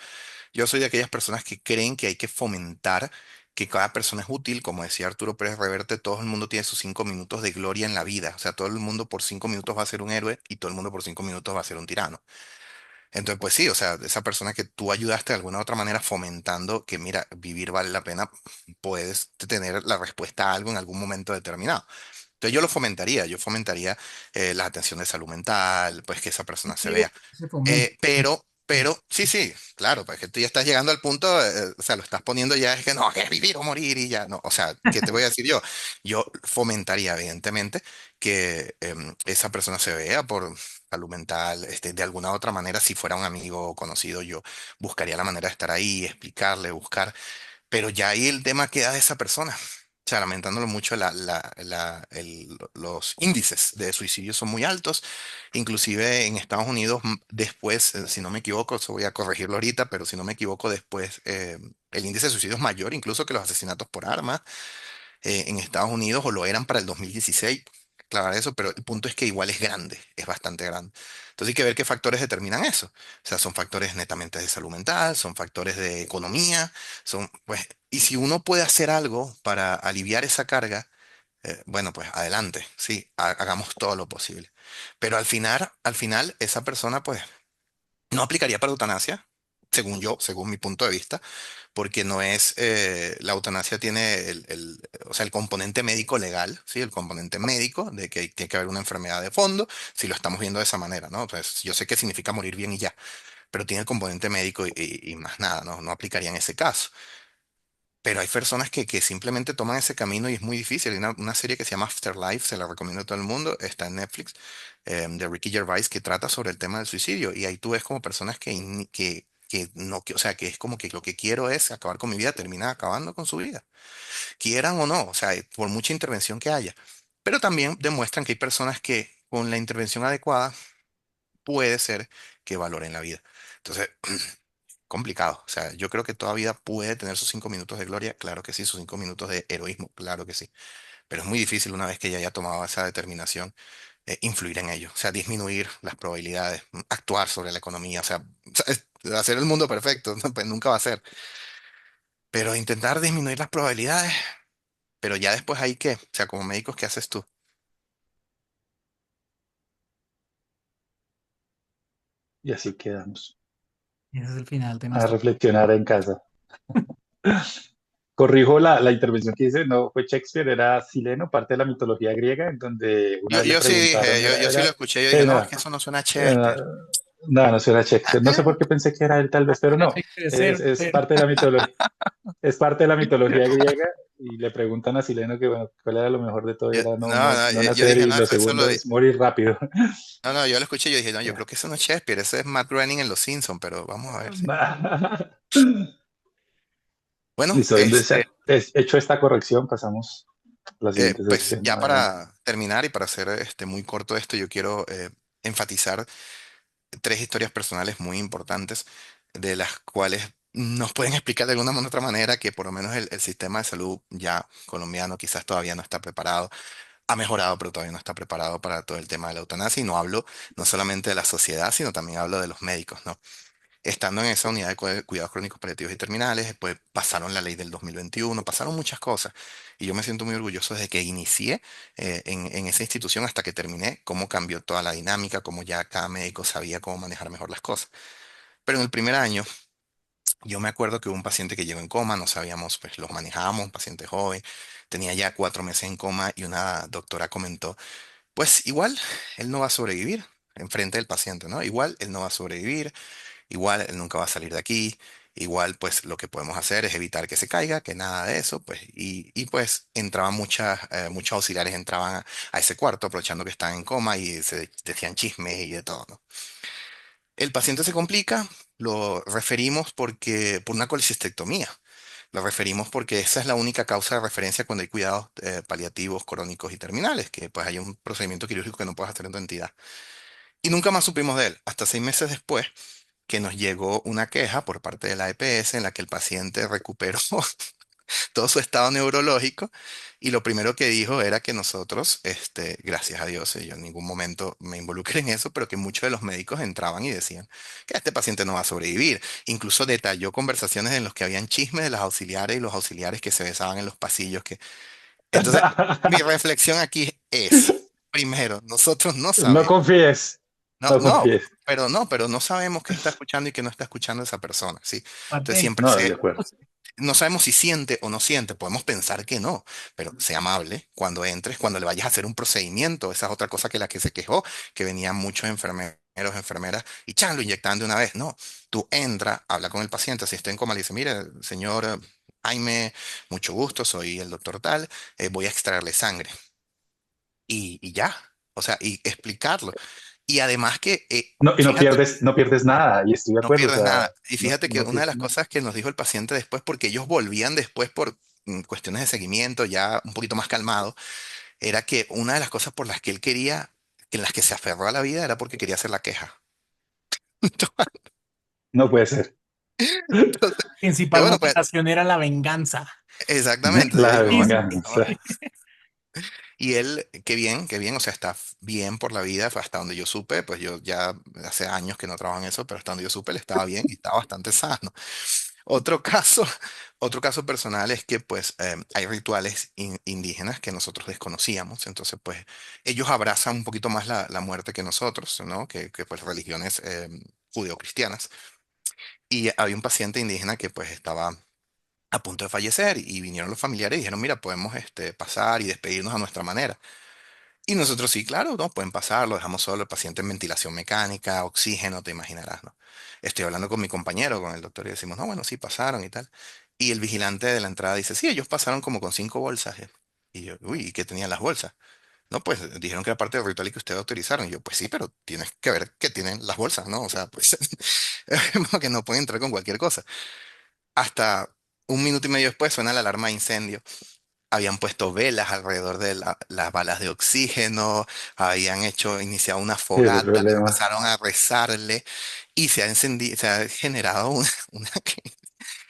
Yo soy de aquellas personas que creen que hay que fomentar que cada persona es útil, como decía Arturo Pérez Reverte, todo el mundo tiene sus 5 minutos de gloria en la vida, o sea, todo el mundo por 5 minutos va a ser un héroe y todo el mundo por 5 minutos va a ser un tirano. Entonces, pues sí, o sea, esa persona que tú ayudaste de alguna u otra manera fomentando que, mira, vivir vale la pena, puedes tener la respuesta a algo en algún momento determinado. Entonces yo lo fomentaría, yo fomentaría la atención de salud mental, pues que esa persona se Digo, vea. se fomenta. Sí, sí, claro, pues que tú ya estás llegando al punto, o sea, lo estás poniendo ya, es que no, que es vivir o morir y ya, no, o sea, ¿qué te voy a decir yo? Yo fomentaría, evidentemente, que esa persona se vea por salud mental, de alguna otra manera, si fuera un amigo o conocido, yo buscaría la manera de estar ahí, explicarle, buscar, pero ya ahí el tema queda de esa persona. O sea, lamentándolo mucho, los índices de suicidio son muy altos. Inclusive en Estados Unidos, después, si no me equivoco, eso voy a corregirlo ahorita, pero si no me equivoco, después el índice de suicidio es mayor incluso que los asesinatos por arma en Estados Unidos, o lo eran para el 2016. Claro, eso, pero el punto es que igual es grande, es bastante grande. Entonces hay que ver qué factores determinan eso. O sea, son factores netamente de salud mental, son factores de economía, son, pues, y si uno puede hacer algo para aliviar esa carga, bueno, pues adelante, sí, hagamos todo lo posible. Pero al final, esa persona, pues, no aplicaría para eutanasia, según yo, según mi punto de vista, porque no es, la eutanasia tiene o sea, el componente médico legal, ¿sí? El componente médico de que tiene que haber una enfermedad de fondo, si lo estamos viendo de esa manera, ¿no? Pues yo sé que significa morir bien y ya, pero tiene el componente médico y más nada, ¿no? No aplicaría en ese caso. Pero hay personas que simplemente toman ese camino y es muy difícil. Hay una serie que se llama Afterlife, se la recomiendo a todo el mundo, está en Netflix, de Ricky Gervais, que trata sobre el tema del suicidio. Y ahí tú ves como personas que no, o sea, que es como que lo que quiero es acabar con mi vida, termina acabando con su vida, quieran o no, o sea, por mucha intervención que haya. Pero también demuestran que hay personas que con la intervención adecuada puede ser que valoren la vida. Entonces, complicado. O sea, yo creo que toda vida puede tener sus 5 minutos de gloria, claro que sí, sus 5 minutos de heroísmo, claro que sí. pero es muy difícil una vez que ya haya tomado esa determinación, influir en ello, o sea, disminuir las probabilidades, actuar sobre la economía, o sea, hacer el mundo perfecto, ¿no? Pues nunca va a ser, pero intentar disminuir las probabilidades, pero ya después hay que, o sea, como médicos, ¿qué haces tú? Y así quedamos. Ese es el final de A nuestro. reflexionar en casa. Corrijo la intervención que hice, no fue Shakespeare, era Sileno, parte de la mitología griega, en donde una vez le Yo sí preguntaron, dije, yo sí lo escuché, yo dije, sí, no, no, es que eso no suena a no, Shakespeare. no, no era Shakespeare, no sé por qué pensé que era él tal vez, pero Era no, Shakespeare, es cero. parte de la mitología, es parte de la mitología griega y le preguntan a Sileno que, bueno, cuál era lo mejor de todo, y era No, no, no yo nacer dije, y no, lo eso segundo es morir rápido. no, no, yo lo escuché, yo dije, no, yo Ya. creo que eso no es Shakespeare, ese es Matt Groening en Los Simpsons, pero vamos a ver si. Bueno, Listo, entonces, hecho esta corrección, pasamos a la siguiente pues sección. ya Adelante. para terminar y para hacer muy corto esto, yo quiero enfatizar tres historias personales muy importantes de las cuales nos pueden explicar de alguna u otra manera que por lo menos el sistema de salud ya colombiano quizás todavía no está preparado. Ha mejorado, pero todavía no está preparado para todo el tema de la eutanasia. Y no hablo no solamente de la sociedad, sino también hablo de los médicos, ¿no? Estando en esa unidad de cuidados crónicos paliativos y terminales, después pasaron la ley del 2021, pasaron muchas cosas. Y yo me siento muy orgulloso desde que inicié en esa institución hasta que terminé, cómo cambió toda la dinámica, cómo ya cada médico sabía cómo manejar mejor las cosas. Pero en el primer año, yo me acuerdo que hubo un paciente que llegó en coma, no sabíamos, pues los manejábamos, un paciente joven, tenía ya 4 meses en coma y una doctora comentó, pues igual él no va a sobrevivir enfrente del paciente, ¿no? Igual él no va a sobrevivir, igual él nunca va a salir de aquí, igual pues lo que podemos hacer es evitar que se caiga, que nada de eso, pues, y pues entraban muchos auxiliares entraban a ese cuarto aprovechando que estaban en coma y se decían chismes y de todo, ¿no? El paciente se complica, lo referimos por una colecistectomía. Lo referimos porque esa es la única causa de referencia cuando hay cuidados paliativos, crónicos y terminales, que pues hay un procedimiento quirúrgico que no puedes hacer en tu entidad. Y nunca más supimos de él, hasta 6 meses después que nos llegó una queja por parte de la EPS en la que el paciente recuperó todo su estado neurológico y lo primero que dijo era que nosotros, gracias a Dios, yo en ningún momento me involucré en eso, pero que muchos de los médicos entraban y decían que este paciente no va a sobrevivir. Incluso detalló conversaciones en las que habían chismes de las auxiliares y los auxiliares que se besaban en los pasillos. Entonces, mi reflexión aquí es, primero, nosotros no No sabemos. confíes, No, no no, confíes. pero no sabemos qué está escuchando y qué no está escuchando esa persona, ¿sí? Entonces Patente. siempre No, de acuerdo. no sabemos si siente o no siente, podemos pensar que no, pero sea amable cuando entres, cuando le vayas a hacer un procedimiento, esa es otra cosa que la que se quejó, que venían muchos enfermeros, enfermeras, y chan, lo inyectaban de una vez. No, tú entra, habla con el paciente, si está en coma, le dice, mire, señor Jaime, mucho gusto, soy el doctor tal, voy a extraerle sangre. Y ya, o sea, y explicarlo. Y además que, No, y fíjate, no pierdes nada, y estoy de no acuerdo, o pierdes sea, nada. Y fíjate que no una de pierdes las nada. cosas que nos dijo el paciente después, porque ellos volvían después por cuestiones de seguimiento, ya un poquito más calmado, era que una de las cosas por las que él quería, en las que se aferró a la vida, era porque quería hacer la queja. No puede ser. Entonces, Principal bueno, pues motivación era la venganza. exactamente. Yo La dije, bueno, venganza. y él, qué bien, o sea, está bien por la vida, fue hasta donde yo supe, pues yo ya hace años que no trabajo en eso, pero hasta donde yo supe, él estaba bien y estaba bastante sano. Otro caso, otro caso personal es que pues hay rituales indígenas que nosotros desconocíamos, entonces pues ellos abrazan un poquito más la muerte que nosotros, ¿no? Que pues religiones judeocristianas. Y había un paciente indígena que pues estaba a punto de fallecer y vinieron los familiares y dijeron, mira, podemos pasar y despedirnos a nuestra manera. Y nosotros sí, claro, no, pueden pasar, lo dejamos solo, el paciente en ventilación mecánica, oxígeno, te imaginarás, ¿no? Estoy hablando con mi compañero, con el doctor, y decimos, no, bueno, sí, pasaron y tal. Y el vigilante de la entrada dice, sí, ellos pasaron como con 5 bolsas. Y yo, uy, ¿y qué tenían las bolsas? No, pues dijeron que era parte del ritual y que ustedes autorizaron. Y yo, pues sí, pero tienes que ver qué tienen las bolsas, ¿no? O sea, pues, porque no pueden entrar con cualquier cosa. Hasta un minuto y medio después suena la alarma de incendio. Habían puesto velas alrededor de las balas de oxígeno, habían iniciado una Sí, ese fogata, problema. empezaron a rezarle y se ha encendido, se ha generado una que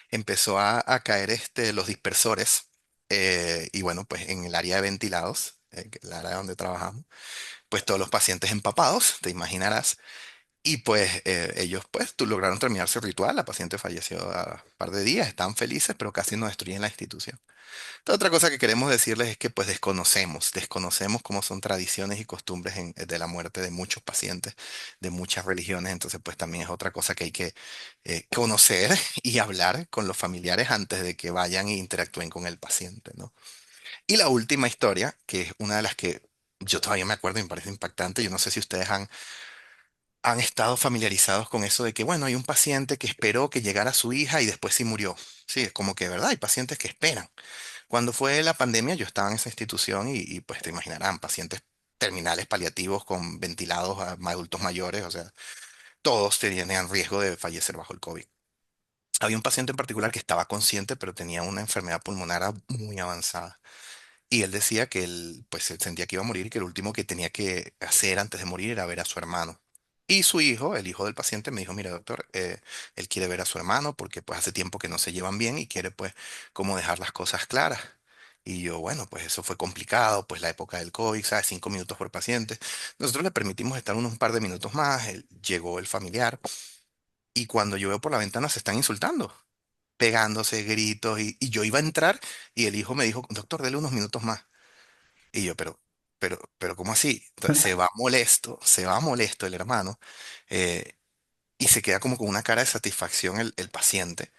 empezó a caer los dispersores. Y bueno, pues en el área de ventilados, que es el área donde trabajamos, pues todos los pacientes empapados, te imaginarás. Y pues ellos pues lograron terminar su ritual, la paciente falleció a un par de días, estaban felices, pero casi no destruyen la institución. Otra cosa que queremos decirles es que pues desconocemos cómo son tradiciones y costumbres de la muerte de muchos pacientes de muchas religiones, entonces pues también es otra cosa que hay que conocer y hablar con los familiares antes de que vayan e interactúen con el paciente, ¿no? Y la última historia, que es una de las que yo todavía me acuerdo y me parece impactante, yo no sé si ustedes han estado familiarizados con eso de que, bueno, hay un paciente que esperó que llegara su hija y después sí murió. Sí, es como que, ¿verdad? Hay pacientes que esperan. Cuando fue la pandemia, yo estaba en esa institución pues te imaginarán, pacientes terminales paliativos con ventilados a adultos mayores, o sea, todos tenían riesgo de fallecer bajo el COVID. Había un paciente en particular que estaba consciente, pero tenía una enfermedad pulmonar muy avanzada. Y él decía que él, pues él sentía que iba a morir y que lo último que tenía que hacer antes de morir era ver a su hermano. Y su hijo, el hijo del paciente, me dijo, mira, doctor, él quiere ver a su hermano porque pues hace tiempo que no se llevan bien y quiere pues como dejar las cosas claras. Y yo, bueno, pues eso fue complicado, pues la época del COVID, ¿sabes? 5 minutos por paciente. Nosotros le permitimos estar unos par de minutos más, llegó el familiar y cuando yo veo por la ventana se están insultando, pegándose gritos y yo iba a entrar y el hijo me dijo, doctor, dele unos minutos más. Y yo, pero, ¿cómo así? Entonces se va molesto el hermano, eh, y se queda como con una cara de satisfacción el paciente.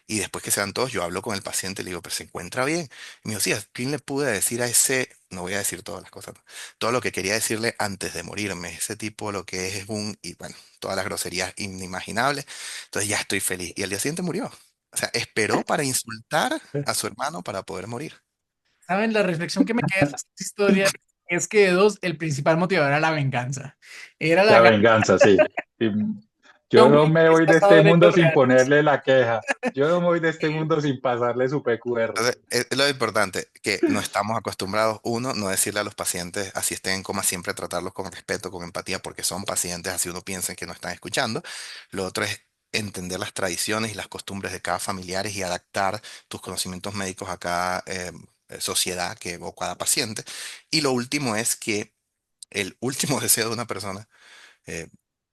Y después que se van todos, yo hablo con el paciente y le digo, pero se encuentra bien. Y me dijo, sí, ¿a quién le pude decir a ese? No voy a decir todas las cosas, ¿no? Todo lo que quería decirle antes de morirme. Ese tipo lo que es un, y bueno, todas las groserías inimaginables. Entonces ya estoy feliz. Y al día siguiente murió. O sea, esperó para insultar a su hermano para poder morir. ¿Saben? La reflexión que me queda de esta historia es que de dos, el principal motivador era la venganza. Era la La gana venganza, sí. Y de yo un no güey me que es voy de pasado este de mundo eventos sin reales. ponerle la queja. Yo no me voy de este mundo sin pasarle su PQR. Entonces, es lo importante, que no estamos acostumbrados, uno, no decirle a los pacientes, así estén en coma, siempre tratarlos con respeto, con empatía, porque son pacientes, así uno piensa que no están escuchando. Lo otro es entender las tradiciones y las costumbres de cada familiar y adaptar tus conocimientos médicos a cada sociedad o cada paciente. Y lo último es que el último deseo de una persona eh,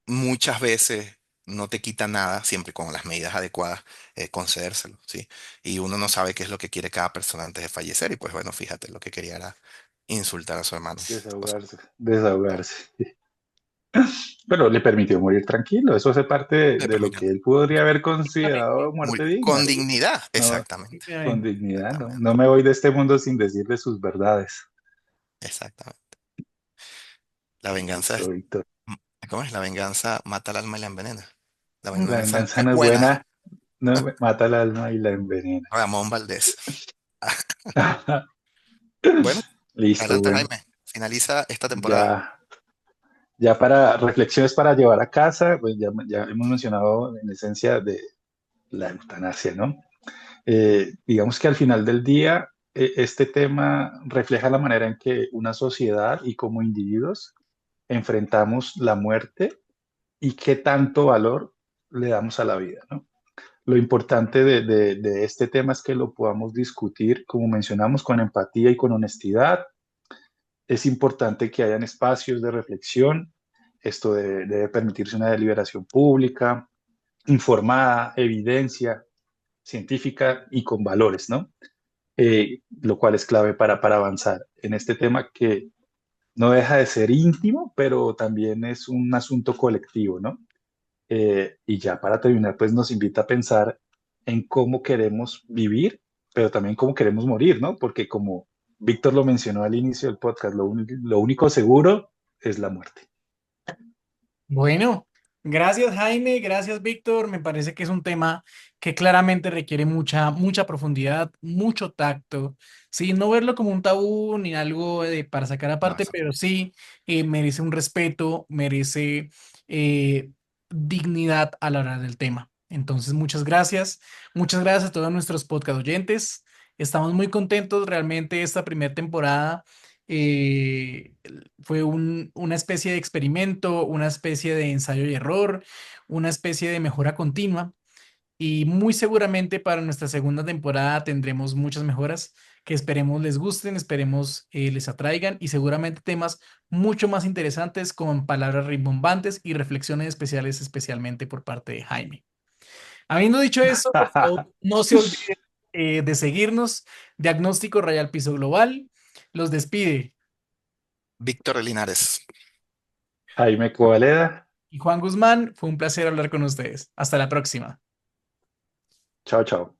muchas veces no te quita nada, siempre con las medidas adecuadas, concedérselo, ¿sí? Y uno no sabe qué es lo que quiere cada persona antes de fallecer, y pues bueno, fíjate, lo que quería era insultar a su hermano. Desahogarse, desahogarse. Pero le permitió morir tranquilo. Eso hace parte Le de lo que permitió él podría haber Exactamente. considerado muerte morir digna, con ¿sí? dignidad, No, exactamente, con Efectivamente. dignidad, no. No exactamente, me voy de este mundo sin decirle sus verdades. exactamente. La venganza Listo, es, Víctor. ¿cómo es? La venganza mata al alma y la envenena. La La venganza no venganza es no es buena. buena, no mata el alma y la envenena. Ramón Valdés. Bueno, Listo, adelante, bueno, Jaime. Finaliza esta temporada. ya, ya para reflexiones para llevar a casa, pues ya hemos mencionado en esencia de la eutanasia, ¿no? Digamos que al final del día, este tema refleja la manera en que una sociedad y como individuos enfrentamos la muerte y qué tanto valor le damos a la vida, ¿no? Lo importante de este tema es que lo podamos discutir, como mencionamos, con empatía y con honestidad. Es importante que hayan espacios de reflexión. Esto debe permitirse una deliberación pública, informada, evidencia científica y con valores, ¿no? Lo cual es clave para avanzar en este tema que no deja de ser íntimo, pero también es un asunto colectivo, ¿no? Y ya para terminar, pues nos invita a pensar en cómo queremos vivir, pero también cómo queremos morir, ¿no? Porque como Víctor lo mencionó al inicio del podcast, lo único seguro es la muerte. Bueno, gracias Jaime, gracias Víctor. Me parece que es un tema que claramente requiere mucha profundidad, mucho tacto. Sí, no verlo como un tabú ni algo para sacar No, aparte, eso. pero sí merece un respeto, merece eh, dignidad a la hora del tema. Entonces, muchas gracias a todos nuestros podcast oyentes. Estamos muy contentos realmente esta primera temporada. eh, Fue una especie de experimento, una especie de ensayo y error, una especie de mejora continua. y muy seguramente para nuestra segunda temporada tendremos muchas mejoras que esperemos les gusten, esperemos les atraigan y seguramente temas mucho más interesantes con palabras rimbombantes y reflexiones especiales especialmente por parte de Jaime. Habiendo dicho eso, por favor, no se olviden de seguirnos. Diagnóstico Rayal Piso Global. Los despide. Víctor Linares. Jaime Covaleda. Y Juan Guzmán, fue un placer hablar con ustedes. Hasta la próxima. Chao, chao.